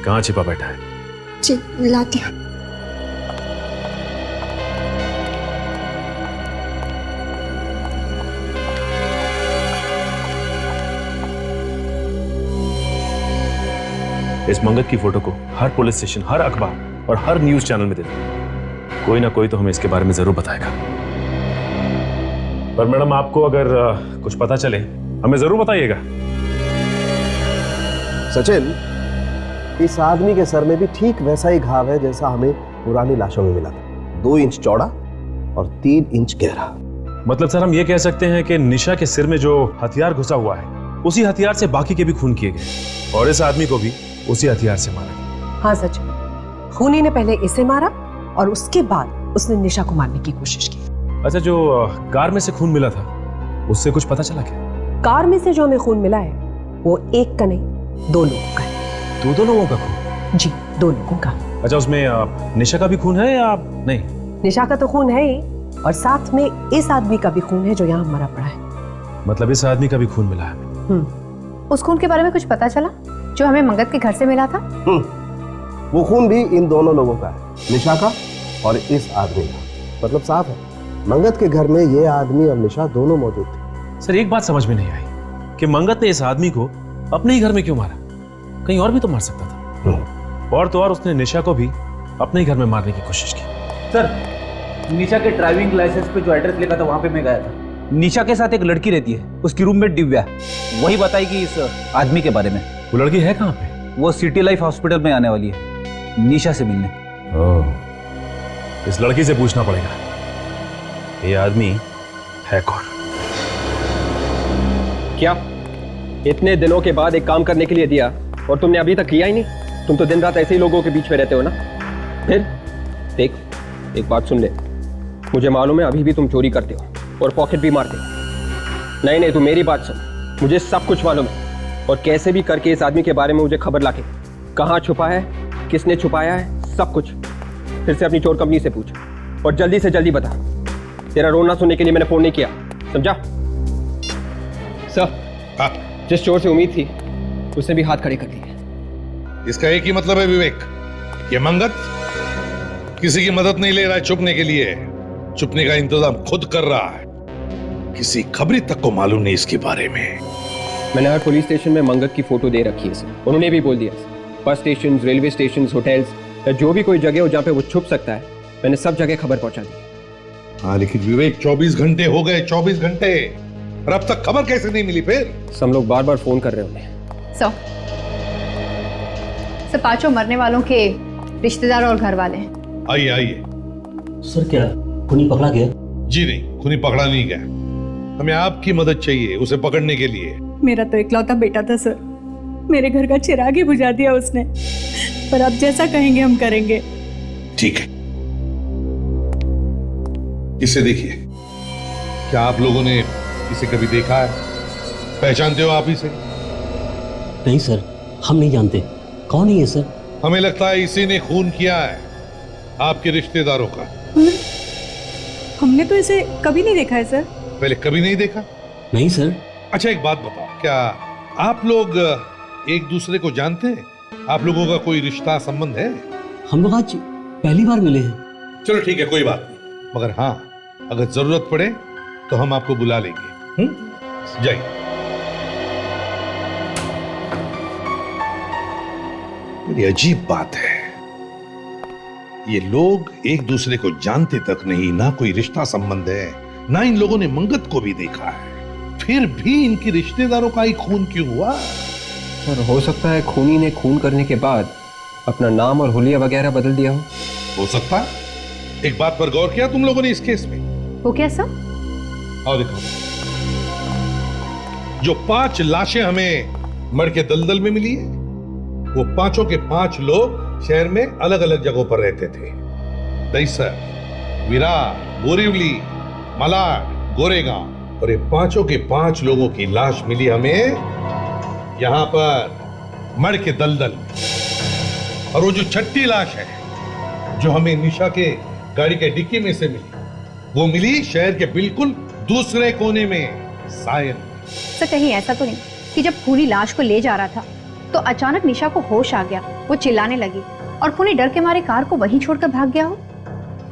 कहाँ छिपा बैठा है। जी लाती हूँ। इस मंगत की फोटो को हर पुलिस स्टेशन, हर अखबार और हर न्यूज चैनल में दे दो। कोई ना कोई तो हमें इसके बारे में जरूर बताएगा। पर मैडम आपको अगर कुछ पता चले हमें जरूर बताइएगा। सचिन, इस आदमी के सर में भी ठीक वैसा ही घाव है जैसा हमें पुरानी लाशों में मिला था। 2 इंच चौड़ा और 3 इंच गहरा। मतलब सर हम ये कह सकते हैं कि निशा के सिर में जो हथियार घुसा हुआ है उसी हथियार से बाकी के भी खून किए गए और इस आदमी को भी उसी हथियार से मारा गया। हाँ सचिन, खूनी ने पहले इसे मारा और उसके बाद उसने निशा को मारने की कोशिश की। अच्छा जो कार में से खून मिला था उससे कुछ पता चला क्या? कार में से जो हमें खून मिला है वो एक का नहीं 2 लोगों का है। 2 लोगों का खून? जी 2 लोगों का। अच्छा उसमें निशा का भी खून है या नहीं? निशा का तो खून है ही और साथ में इस आदमी का भी खून है जो यहाँ मरा पड़ा है। मतलब इस आदमी का भी खून मिला है? उस खून के बारे में कुछ पता चला जो हमें मंगत के घर से मिला था? वो खून भी इन दोनों लोगों का है, निशा का और इस आदमी का। मतलब साफ है, मंगत के घर में ये आदमी और निशा दोनों मौजूद थे। सर एक बात समझ में नहीं आई कि मंगत ने इस आदमी को अपने ही घर में क्यों मारा? कहीं और भी तो मार सकता था। और तो और उसने निशा को भी अपने ही घर में मारने की कोशिश की। सर निशा के ड्राइविंग लाइसेंस पे जो एड्रेस लिखा था वहां पे मैं गया था। निशा के साथ एक लड़की रहती है, उसकी रूममेट दिव्या, वही बताएगी इस आदमी के बारे में। वो लड़की है कहाँ पे? वो सिटी लाइफ हॉस्पिटल में आने वाली है निशा से मिलने। इस लड़की से पूछना पड़ेगा ये आदमी है कौन। क्या इतने दिनों के बाद एक काम करने के लिए दिया और तुमने अभी तक किया ही नहीं? तुम तो दिन रात ऐसे ही लोगों के बीच में रहते हो ना। फिर देख, एक बात सुन ले, मुझे मालूम है अभी भी तुम चोरी करते हो और पॉकेट भी मारते हो। नहीं नहीं, तू मेरी बात सुन, मुझे सब कुछ मालूम है और कैसे भी करके इस आदमी के बारे में मुझे खबर लाके, कहाँ छुपा है, किसने छुपाया है, सब कुछ फिर से अपनी चोर कंपनी से पूछ और जल्दी से जल्दी बता। तेरा रोना सुनने के लिए मैंने फोन नहीं किया, समझा? सर जिस चोर से उम्मीद थी उसने भी हाथ खड़े कर दिए। इसका एक ही मतलब है विवेक, ये मंगत किसी की मदद नहीं ले रहा है छुपने के लिए, छुपने का इंतजाम खुद कर रहा है। किसी खबरी तक को मालूम नहीं इसके बारे में। मैंने हर पुलिस स्टेशन में मंगत की फोटो दे रखी है सर। उन्होंने भी बोल दिया sir, bus station, railway station, hotels या जो भी कोई जगह हो जहाँ पे वो छुप सकता है, मैंने सब जगह खबर पहुंचा दी। हाँ लेकिन विवेक 24 घंटे हो गए, 24 घंटे, और अब तक खबर कैसे नहीं मिली फिर? सब लोग बार बार फोन कर रहे होंगे। सर पांचों मरने वालों के रिश्तेदार और घर वाले हैं। आइए आइए। सर क्या खूनी पकड़ा गया? जी नहीं, खूनी पकड़ा नहीं गया। हमें आपकी मदद चाहिए उसे पकड़ने के लिए। मेरा तो इकलौता बेटा था सर, मेरे घर का चिराग ही बुझा दिया उसने, पर अब जैसा कहेंगे हम करेंगे। ठीक है, इसे देखिए। क्या आप लोगों ने इसे कभी देखा है? पहचानते हो आप इसे? नहीं सर, हम नहीं जानते। कौन है ये सर? हमें लगता है इसी ने खून किया है आपके रिश्तेदारों का। हमने तो इसे कभी नहीं देखा है सर। पहले कभी नहीं देखा? नहीं सर। अच्छा एक बात बताओ, क्या आप लोग एक दूसरे को जानते हैं? आप लोगों का कोई रिश्ता संबंध है? हम लोग आज पहली बार मिले हैं। चलो ठीक है, कोई बात नहीं, मगर हाँ अगर जरूरत पड़े तो हम आपको बुला लेंगे। जाइए। बड़ी अजीब बात है, ये लोग एक दूसरे को जानते तक नहीं, ना कोई रिश्ता संबंध है, ना इन लोगों ने मंगत को भी देखा है, फिर भी इनके रिश्तेदारों का ही खून क्यों हुआ? और हो सकता है खूनी ने खून करने के बाद अपना नाम और हुलिया वगैरह बदल दिया हो सकता है। एक बात पर गौर किया तुम लोगों ने इस केस में? वो क्या सर? आओ देखो, जो 5 लाशें हमें मर के दलदल में मिली है, वो पांचों के 5 लोग शहर में अलग अलग जगहों पर रहते थे। दहीसर, विरार, बोरीवली, मलाड, गोरेगांव, और ये पांचों के 5 लोगों की लाश मिली हमें यहां पर मर के दलदल में। और वो जो 6ठी लाश है जो हमें निशा के गाड़ी के डिक्की में से मिली, वो मिली शहर के बिल्कुल दूसरे कोने में, सायन। सर कहीं ऐसा तो नहीं कि जब खूनी लाश को ले जा रहा था तो अचानक निशा को होश आ गया, वो चिल्लाने लगी और खूनी डर के मारे कार को वहीं छोड़कर भाग गया हो?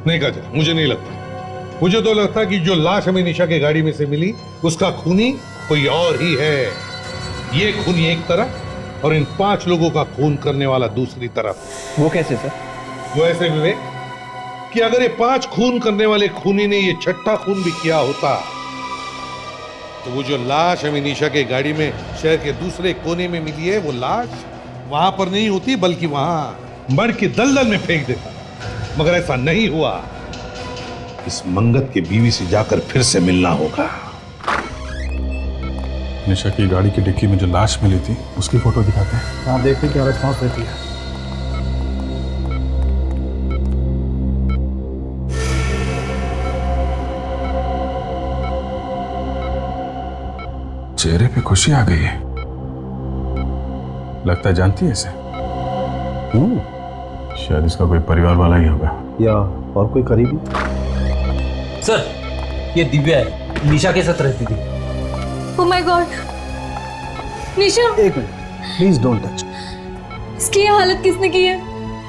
नहीं काजल, मुझे नहीं लगता। मुझे तो लगता कि जो लाश हमें निशा के गाड़ी में से मिली उसका खूनी कोई और ही है। ये खूनी एक तरफ और इन 5 लोगों का खून करने वाला दूसरी तरफ। वो कैसे सर? वो ऐसे विवेक कि अगर ये 5 खून करने वाले खूनी ने ये 6ठा खून भी किया होता तो वो जो लाश हमें निशा के गाड़ी में शहर के दूसरे कोने में मिली है, वो लाश वहां पर नहीं होती बल्कि वहां मर के दलदल में फेंक देता। मगर ऐसा नहीं हुआ। इस मंगत के बीवी से जाकर फिर से मिलना होगा। निशा की गाड़ी की डिक्की में जो लाश मिली थी उसकी फोटो दिखाते हैं। हाँ देखते क्या रिस्पॉन्स रहती है। चेहरे पे खुशी आ गई है, लगता है जानती है इसे। शायद इसका कोई परिवार वाला ही होगा या और कोई करीबी। सर ये दिव्या है, निशा के साथ रहती थी। ओह माय गॉड, निशा। एक मिनट प्लीज डोंट टच। इसकी ये हालत किसने की है?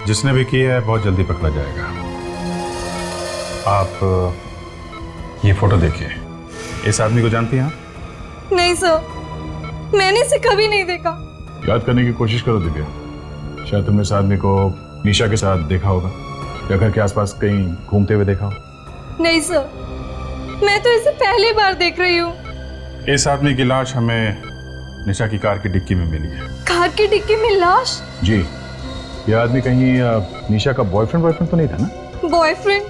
जिसने भी की है बहुत जल्दी पकड़ा जाएगा। आप ये फोटो देखिए, इस आदमी को जानती हैं आप? नहीं सर, मैंने इसे कभी नहीं देखा। याद करने की कोशिश करो दिव्या, शायद तुमने इस आदमी को निशा के साथ देखा होगा या घर के आसपास कहीं घूमते हुए देखा हो। नहीं सर, मैं तो इसे पहली बार देख रही हूँ। इस आदमी की लाश हमें निशा की कार की डिक्की में मिली है। कार की डिक्की में लाश? जी, ये आदमी कहीं निशा का बॉयफ्रेंड तो नहीं था ना? बॉयफ्रेंड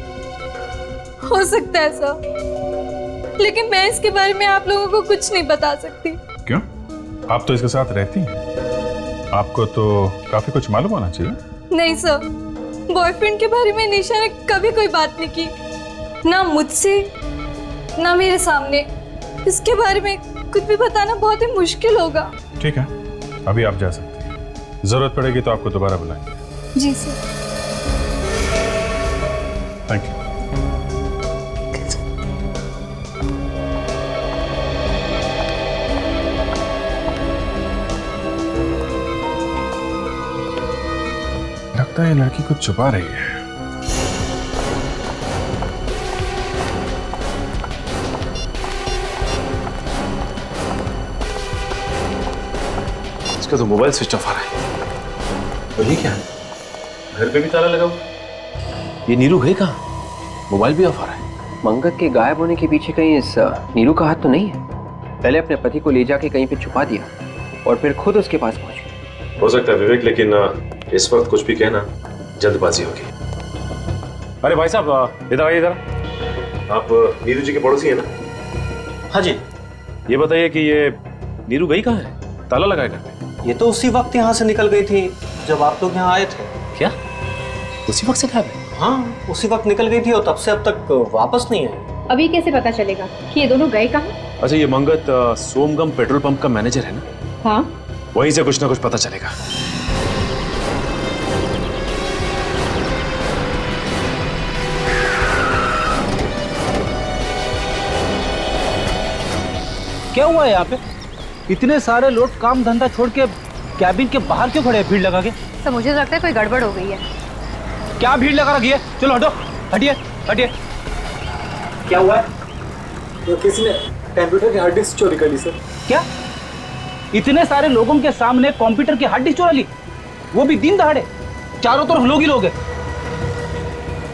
हो सकता है सर, लेकिन मैं इसके बारे में आप लोगों को कुछ नहीं बता सकती। क्यों? आप तो इसके साथ रहती हैं, आपको तो काफी कुछ मालूम होना चाहिए। नहीं सर, बॉयफ्रेंड के बारे में निशा ने कभी कोई बात नहीं की, ना मुझसे ना मेरे सामने। इसके बारे में कुछ भी बताना बहुत ही मुश्किल होगा। ठीक है, अभी आप जा सकती हैं, जरूरत पड़ेगी तो आपको दोबारा बुलाएंगे। जी सर। Thank you. लगता है ये लड़की कुछ छुपा रही है। उसका तो मोबाइल स्विच ऑफ आ रहा है। और ये क्या है? घर पे भी ताला लगा हुआ। ये नीरू गई कहाँ? मोबाइल भी ऑफ आ रहा है। मंगत के गायब होने के पीछे कहीं इस नीरू का हाथ तो नहीं है? पहले अपने पति को ले जाके कहीं पे छुपा दिया और फिर खुद उसके पास पहुंची। हो सकता है विवेक, लेकिन इस वक्त कुछ भी कहना जल्दबाजी होगी। अरे भाई साहब, इधर आइए। इधर आप नीरू जी के पड़ोसी हैं ना? हाँ जी। ये बताइए कि ये नीरू गई कहाँ है? ताला लगाए घर पे? ये तो उसी वक्त यहाँ से निकल गई थी जब आप लोग यहाँ आए थे। क्या उसी वक्त से गायब है? हाँ, उसी वक्त निकल गई थी और तब से अब तक वापस नहीं आई। अभी कैसे पता चलेगा कि ये दोनों गए कहाँ? अच्छा, ये मंगत सोमगम पेट्रोल पंप का मैनेजर है ना? हाँ। वहीं से कुछ ना कुछ पता चलेगा। क्या हुआ है यहाँ पे? इतने सारे लोग काम धंधा छोड़ के कैबिन के बाहर क्यों खड़े हैं भीड़ लगा के? तो मुझे लगता है कोई गड़बड़ हो गई है। क्या भीड़ लगा रखी है? चलो हटो, हटिए हटिए। क्या हुआ है? तो किसी ने कंप्यूटर की हार्ड डिस्क चोरी कर ली सर। क्या? इतने सारे लोगों के सामने कंप्यूटर की हार्ड डिस्क चुरा ली, वो भी दिन दहाड़े? चारों तरफ लोग ही लोग हैं।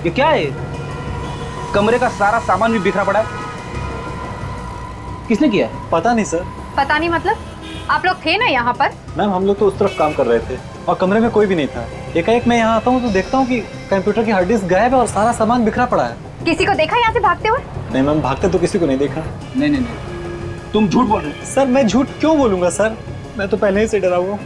ये क्या है? कमरे का सारा सामान भी बिखरा पड़ा है। किसने किया है? पता नहीं सर। पता नहीं मतलब? आप लोग थे ना यहाँ पर? मैम, हम लोग तो उस तरफ काम कर रहे थे और कमरे में कोई भी नहीं था। एकाएक मैं यहाँ आता हूँ तो देखता हूँ कि कंप्यूटर की हार्ड डिस्क गायब है और सारा सामान बिखरा पड़ा है। किसी को देखा यहाँ से भागते हुए? नहीं मैम, भागते तो किसी को नहीं देखा। नहीं नहीं नहीं, तुम झूठ बोल रहे हो। सर मैं झूठ क्यों बोलूंगा सर, मैं तो पहले ही से डरा हुआ।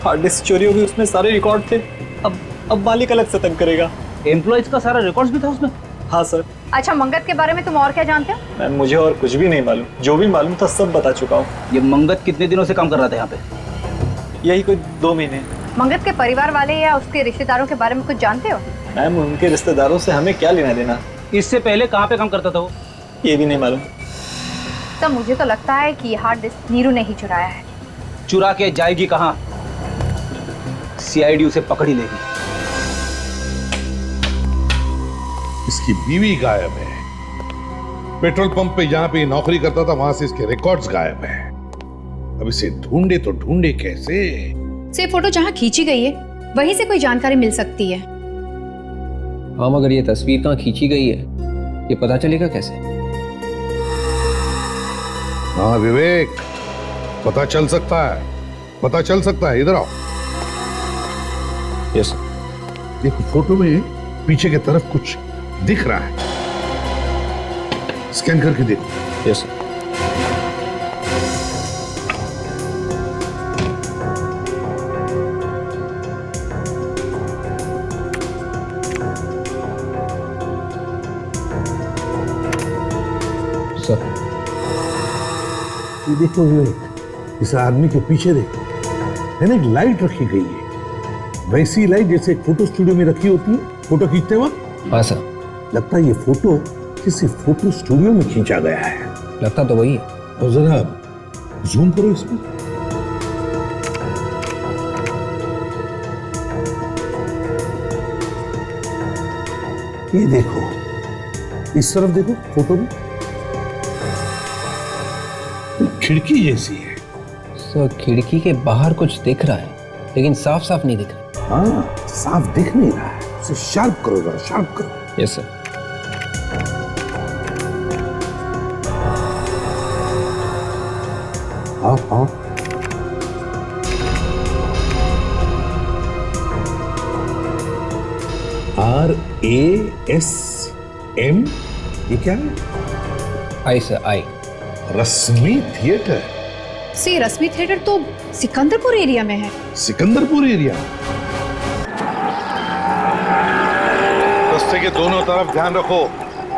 हार्ड डिस्क चोरी होगी, उसमें सारे रिकॉर्ड थे। अब मालिक अलग से तंग करेगा। एम्प्लॉइज का सारा रिकॉर्ड्स भी था उसमें? हाँ सर। अच्छा, मंगत के बारे में तुम और क्या जानते हो? मैम, मुझे और कुछ भी नहीं मालूम, जो भी मालूम था सब बता चुका हूँ। ये मंगत कितने दिनों से काम कर रहा था यहाँ पे? यही कोई 2 महीने। मंगत के परिवार वाले या उसके रिश्तेदारों के बारे में कुछ जानते हो? मैम, उनके रिश्तेदारों से हमें क्या लेना देना? इससे पहले कहाँ पे काम करता था वो? ये भी नहीं मालूम। तब मुझे तो लगता है कि हार्ड डिस्क नीरू ने ही चुराया है। चुरा के जाएगी कहाँ? सीआईडी उसे पकड़ ही लेगी। इसकी बीवी गायब है। पेट्रोल पंप पे जहां पे नौकरी करता था वहां से इसके रिकॉर्ड्स गायब है। अब इसे ढूंढे तो ढूंढे कैसे? से फोटो जहाँ खींची गई है वहीं से कोई जानकारी मिल सकती है। हाँ, मगर ये तस्वीर कहाँ खींची गई है ये पता चलेगा कैसे? हाँ विवेक, पता चल सकता है, पता चल सकता है। इधर आओ। यस। देखो फोटो में पीछे की तरफ कुछ दिख रहा है, स्कैन करके देखो। यस। ये देखो विवेक, इस आदमी के पीछे देखो, है ना, एक लाइट रखी गई है, वैसी लाइट जैसे एक फोटो स्टूडियो में रखी होती है फोटो खींचते वक्त। हाँ सर। लगता है ये फोटो किसी फोटो स्टूडियो में खींचा गया है। लगता तो वही है। और जरा जूम करो इसमें। ये देखो, इस तरफ देखो फोटो में खिड़की जैसी है। सर, खिड़की के बाहर कुछ दिख रहा है लेकिन साफ साफ नहीं दिख रहा। हाँ, साफ दिख नहीं रहा है, उसे शार्प करो जरा, शार्प करो। Yes sir. हाँ हाँ, RASM, ये क्या है? आई सर, आई। रश्मि थिएटर। सी रश्मि थिएटर तो सिकंदरपुर एरिया में है। सिकंदरपुर एरिया? रास्ते के दोनों तरफ ध्यान रखो,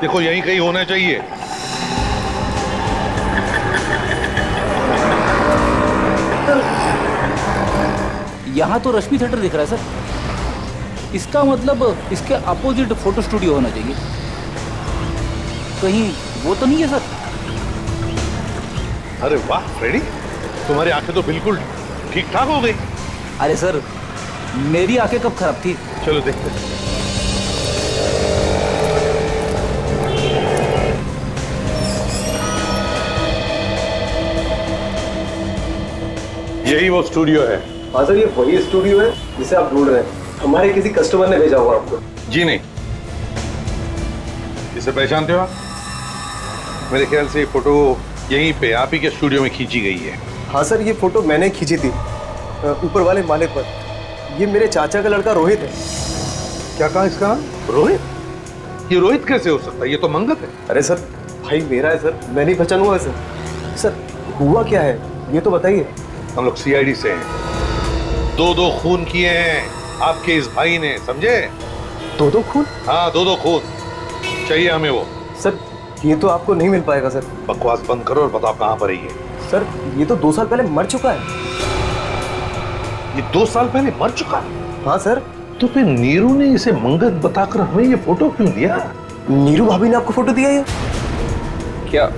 देखो यहीं कहीं होना चाहिए। यहाँ तो रश्मि थिएटर दिख रहा है सर, इसका मतलब इसके अपोजिट फोटो स्टूडियो होना चाहिए। कहीं वो तो नहीं है सर? अरे वाह फ्रेडी, तुम्हारी आंखें तो बिल्कुल ठीक ठाक हो गई। अरे सर, मेरी आंखें कब खराब थी? चलो देखते हैं। यही वो स्टूडियो है? हाँ सर, ये वही स्टूडियो है जिसे आप ढूंढ रहे हैं। हमारे किसी कस्टमर ने भेजा हुआ आपको। जी नहीं। इसे पहचानते हो आप? मेरे ख्याल से ये फोटो यहीं पे आप ही के स्टूडियो में खींची गई है। हाँ सर, ये फोटो मैंने खींची थी ऊपर वाले माले पर। ये मेरे चाचा का लड़का रोहित है। क्या कहा इसका नाम? रोहित? ये रोहित कैसे हो सकता है? ये तो मंगत है। अरे सर, भाई मेरा है सर, मैं नहीं पहचानूंगा सर। सर हुआ क्या है ये तो बताइए। हम लोग सीआईडी से हैं। 2 खून किए हैं आपके इस भाई ने, समझे? 2 खून? हाँ, 2 खून चाहिए हमें वो। सर ये तो आपको नहीं मिल पाएगा सर। बकवास बंद करो और बताओ कहाँ पर है ये। सर ये तो 2 साल पहले मर चुका है। ये 2 साल पहले मर चुका है? हाँ सर। तो फिर नीरू ने इसे मंगत बताकर हमें ये फोटो क्यों दिया? नीरू भाभी ने आपको फोटो दिया ये? क्या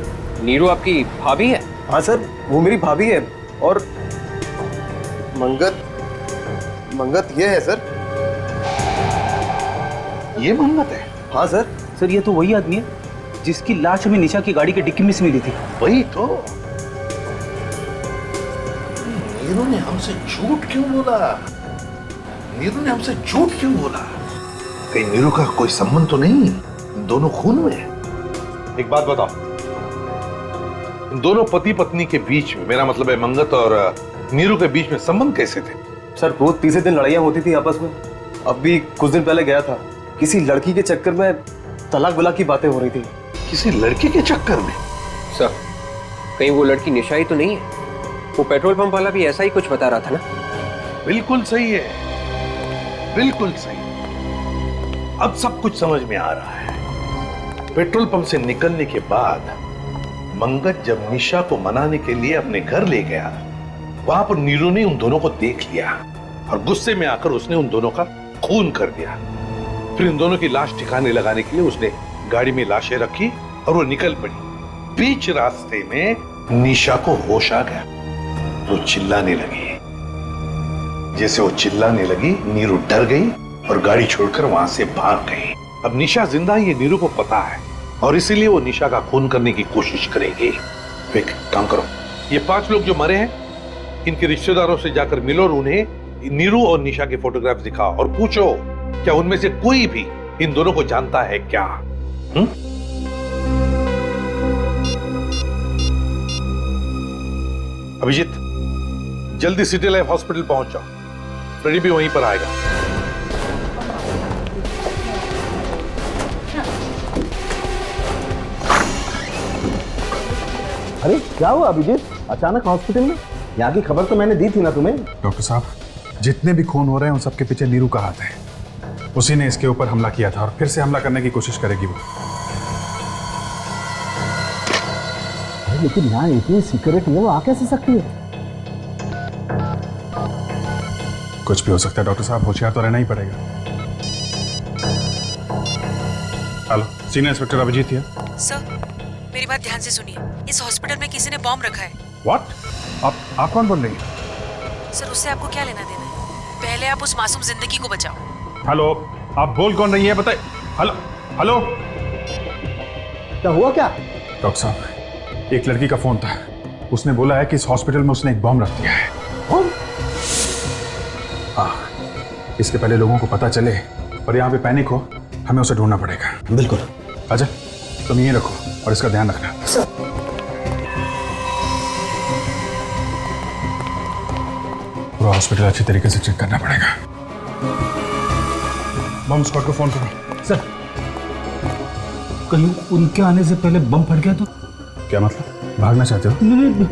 नीरू आपकी भाभी है? हाँ सर, वो मेरी भाभी है। और मंगत ये है सर। ये मंगत है? हाँ सर। सर ये तो वही आदमी है जिसकी लाश हमें निशा की गाड़ी के डिक्की में से मिली थी। वही तो। नीरू ने हमसे झूठ क्यों बोला? नीरू ने हमसे झूठ क्यों बोला? कहीं नीरू का कोई संबंध तो नहीं इन दोनों खून में? एक बात बताओ, इन दोनों पति पत्नी के बीच में, मेरा मतलब है मंगत और नीरू के बीच में संबंध कैसे थे? सर रोज तीसरे दिन लड़ाइयाँ होती थी आपस में। अब भी कुछ दिन पहले गया था, किसी लड़की के चक्कर में तलाक वलाक की बातें हो रही थी। किसी लड़की के चक्कर में? सर कहीं वो लड़की निशा ही तो नहीं है? वो पेट्रोल पंप वाला भी ऐसा ही कुछ बता रहा था ना? बिल्कुल सही है, बिल्कुल सही। अब सब कुछ समझ में आ रहा है। पेट्रोल पंप से निकलने के बाद मंगत जब निशा को मनाने के लिए अपने घर ले गया, वहां पर नीरू ने उन दोनों को देख लिया और गुस्से में आकर उसने उन दोनों का खून कर दिया। फिर इन दोनों की लाश ठिकाने लगाने के लिए उसने गाड़ी में लाशें रखी और वो निकल पड़ी। बीच रास्ते में निशा को होश आ गया, वो चिल्लाने लगी। जैसे वो चिल्लाने लगी, नीरू डर गई और गाड़ी छोड़कर वहां से भाग गई। अब निशा जिंदा है ये नीरू को पता है और इसीलिए वो निशा का खून करने की कोशिश करेगी। एक काम करो, ये 5 लोग जो मरे हैं इनके रिश्तेदारों से जाकर मिलो और उन्हें नीरू और निशा के फोटोग्राफ दिखाओ और पूछो क्या उनमें से कोई भी इन दोनों को जानता है क्या? अभिजीत, जल्दी सिटी लाइफ हॉस्पिटल पहुंच जाओ, फ्रेडी भी वहीं पर आएगा। अरे क्या हुआ अभिजीत, अचानक हॉस्पिटल में? यहाँ की खबर तो मैंने दी थी ना तुम्हें। डॉक्टर साहब, जितने भी खून हो रहे हैं उन सबके पीछे नीरू का हाथ है। उसी ने इसके ऊपर हमला किया था और फिर से हमला करने की कोशिश करेगी वो। अरे लेकिन यहाँ इतनी सिक्योरिटी है, वो आ कैसे सकती है? कुछ भी हो सकता है डॉक्टर साहब, होशियार तो रहना ही पड़ेगा। हेलो, सीनियर इंस्पेक्टर अभिजीत है। सर, मेरी बात ध्यान से सुनिए। इस हॉस्पिटल में किसी ने बॉम्ब रखा है। व्हाट? आप कौन बोल रही हैं? सर, उससे आपको क्या लेना देना है? पहले आप उस मासूम जिंदगी को बचाओ। हेलो, आप बोल कौन रही है बताइए। हेलो, क्या हुआ क्या? डॉक्टर साहब, एक लड़की का फोन था, उसने बोला है कि इस हॉस्पिटल में उसने एक बॉम्ब रख दिया है। हाँ, इसके पहले लोगों को पता चले और यहाँ पे पैनिक हो, हमें उसे ढूंढना पड़ेगा। बिल्कुल। अजय, तुम ये रखो और इसका ध्यान रखना। पूरा हॉस्पिटल अच्छी तरीके से चेक करना पड़ेगा। बम स्क्वाड को फोन करो। सर, कहीं उनके आने से पहले बम फट गया तो? क्या मतलब, भागना चाहते हो? नहीं,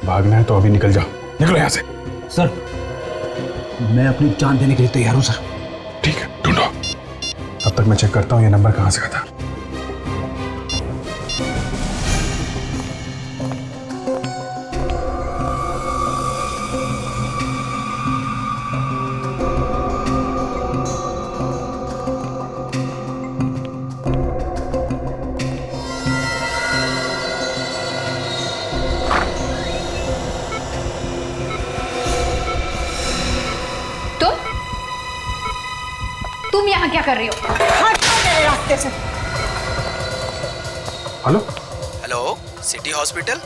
भागना है तो अभी निकल जाओ, निकलो यहाँ से। सर, मैं अपनी जान देने के लिए तैयार हूँ सर। ठीक है, ढूंढो। तब तक मैं चेक करता हूँ ये नंबर कहाँ से आता। तुम यहाँ क्या कर रही हो? हटो मेरे रास्ते से। Hello hello, city hospital?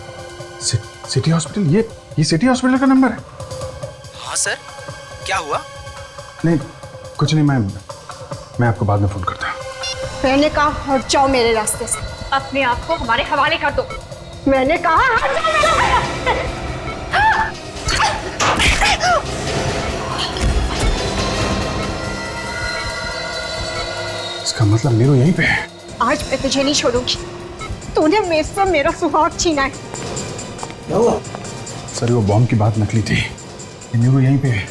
City hospital? ये सिटी हॉस्पिटल का नंबर है? हाँ सर, क्या हुआ? नहीं कुछ नहीं, मैं आपको बाद में फोन करता हूँ। मैंने कहा हट जाओ मेरे रास्ते से, अपने आप को हमारे हवाले कर दो। मैंने कहा हट जाओ मेरे रास्ते से। इसका मतलब नीरू यहीं पे है। आज मैं तुझे नहीं छोड़ूंगी। तूने मेरे से मेरा सुहाग छीना है। क्या हुआ? सर वो बॉम्ब की बात नकली थी। ये नीरू यहीं पे है,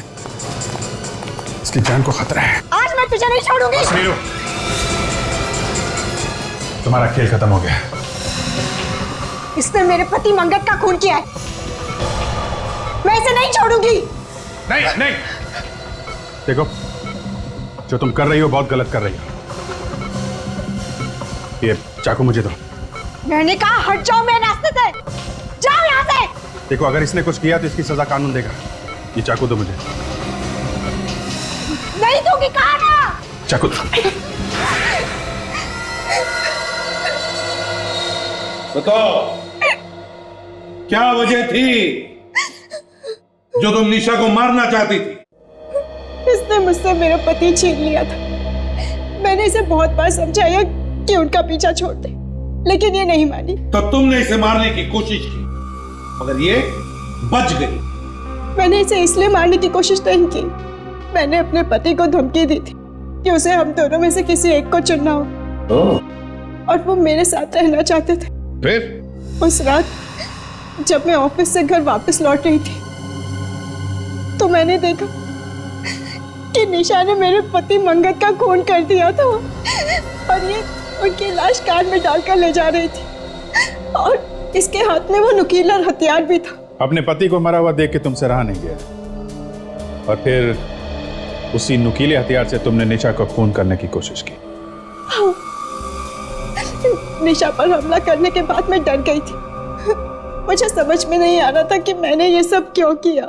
इसकी जान को खतरा है। आज मैं तुझे नहीं छोड़ूंगी। बस नीरू, तुम्हारा खेल खत्म हो गया। इसने मेरे पति मंगत का खून किया है, मैं इसे नहीं छोड़ूंगी। नहीं नहीं, देखो जो तुम कर रही हो बहुत गलत कर रही हो। ये चाकू मुझे दो। मैंने कहा हट जाओ मेरे रास्ते से, जाओ यहाँ से। देखो अगर इसने कुछ किया तो इसकी सजा कानून देगा। ये चाकू दो मुझे। नहीं दूंगी, कहा ना। चाकू दो। बताओ क्या वजह थी जो तुम निशा को मारना चाहती थी? इसने मुझसे मेरा पति छीन लिया था। मैंने इसे बहुत बार समझाया कि उनका पीछा छोड़ दे, लेकिन ये नहीं मानी। तो तुमने इसे मारने की कोशिश की, मगर ये बच गई। मैंने इसे इसलिए मारने की कोशिश नहीं की। मैंने अपने पति को धमकी दी थी कि उसे हम दोनों में से किसी एक को चुनना हो, और वो मेरे साथ रहना चाहते थे। फिर उस रात जब मैं ऑफिस से घर वापस लौट रही थी तो मैंने देखा कि निशा ने मेरे पति मंगत का खून कर दिया था, और ये उनकी लाश कार में डालकर ले जा रही थी, और इसके हाथ में वो नुकीला हथियार भी था। अपने पति को मरा हुआ देख के तुमसे रहा नहीं गया, और फिर उसी नुकीले हथियार से तुमने निशा को खून करने की कोशिश की। हाँ। निशा पर हमला करने के बाद मैं डर गई थी। मुझे समझ में नहीं आ रहा था कि मैंने ये सब क्यों किया।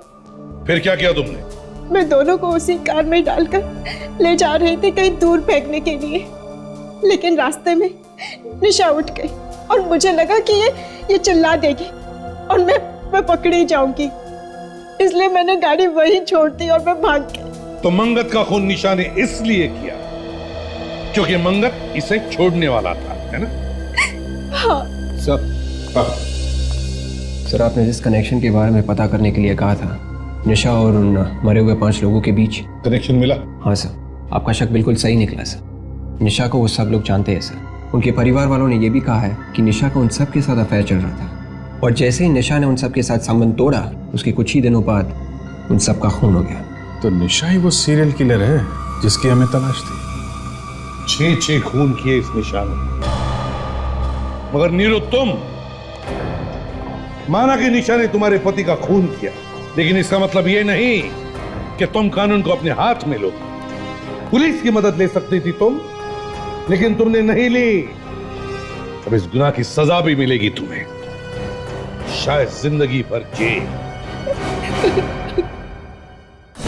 फिर क्या किया तुमने? मैं दोनों को उसी कार में डालकर ले जा रही थी कहीं दूर फेंकने के लिए, लेकिन रास्ते में निशा उठ गई और मुझे लगा कि ये चिल्ला देगी और मैं पकड़ी जाऊंगी, इसलिए मैंने गाड़ी वहीं छोड़ दी और मैं भाग गई। तो मंगत का खून निशा ने इसलिए किया क्योंकि मंगत इसे छोड़ने वाला था, है ना? हाँ। सर आपने जिस कनेक्शन के बारे में पता करने के लिए कहा था, निशा और उन मरे हुए 5 लोगों के बीच कनेक्शन मिला? हाँ सर, आपका शक बिल्कुल सही निकला सर। निशा को वो सब लोग जानते हैं सर। उनके परिवार वालों ने ये भी कहा है कि निशा को उन सब के साथ अफेयर चल रहा था, और जैसे ही निशा ने उन सब के साथ संबंध तोड़ा, उसके कुछ ही दिनों बाद उन सब का खून हो गया। तो निशा ही वो सीरियल किलर है जिसकी हमें तलाश थी। 6 खून किए इस निशा ने, मगर नीरू तुम माना कि निशा ने तुम्हारे पति का खून किया, लेकिन इसका मतलब ये नहीं कि तुम कानून को अपने हाथ में लो। पुलिस की मदद ले सकती थी तुम, लेकिन तुमने नहीं ली। अब इस गुनाह की सजा भी मिलेगी तुम्हें, शायद जिंदगी भर जेल।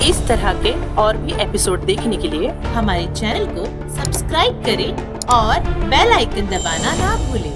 इस तरह के और भी एपिसोड देखने के लिए हमारे चैनल को सब्सक्राइब करें और बेल आइकन दबाना ना भूलें।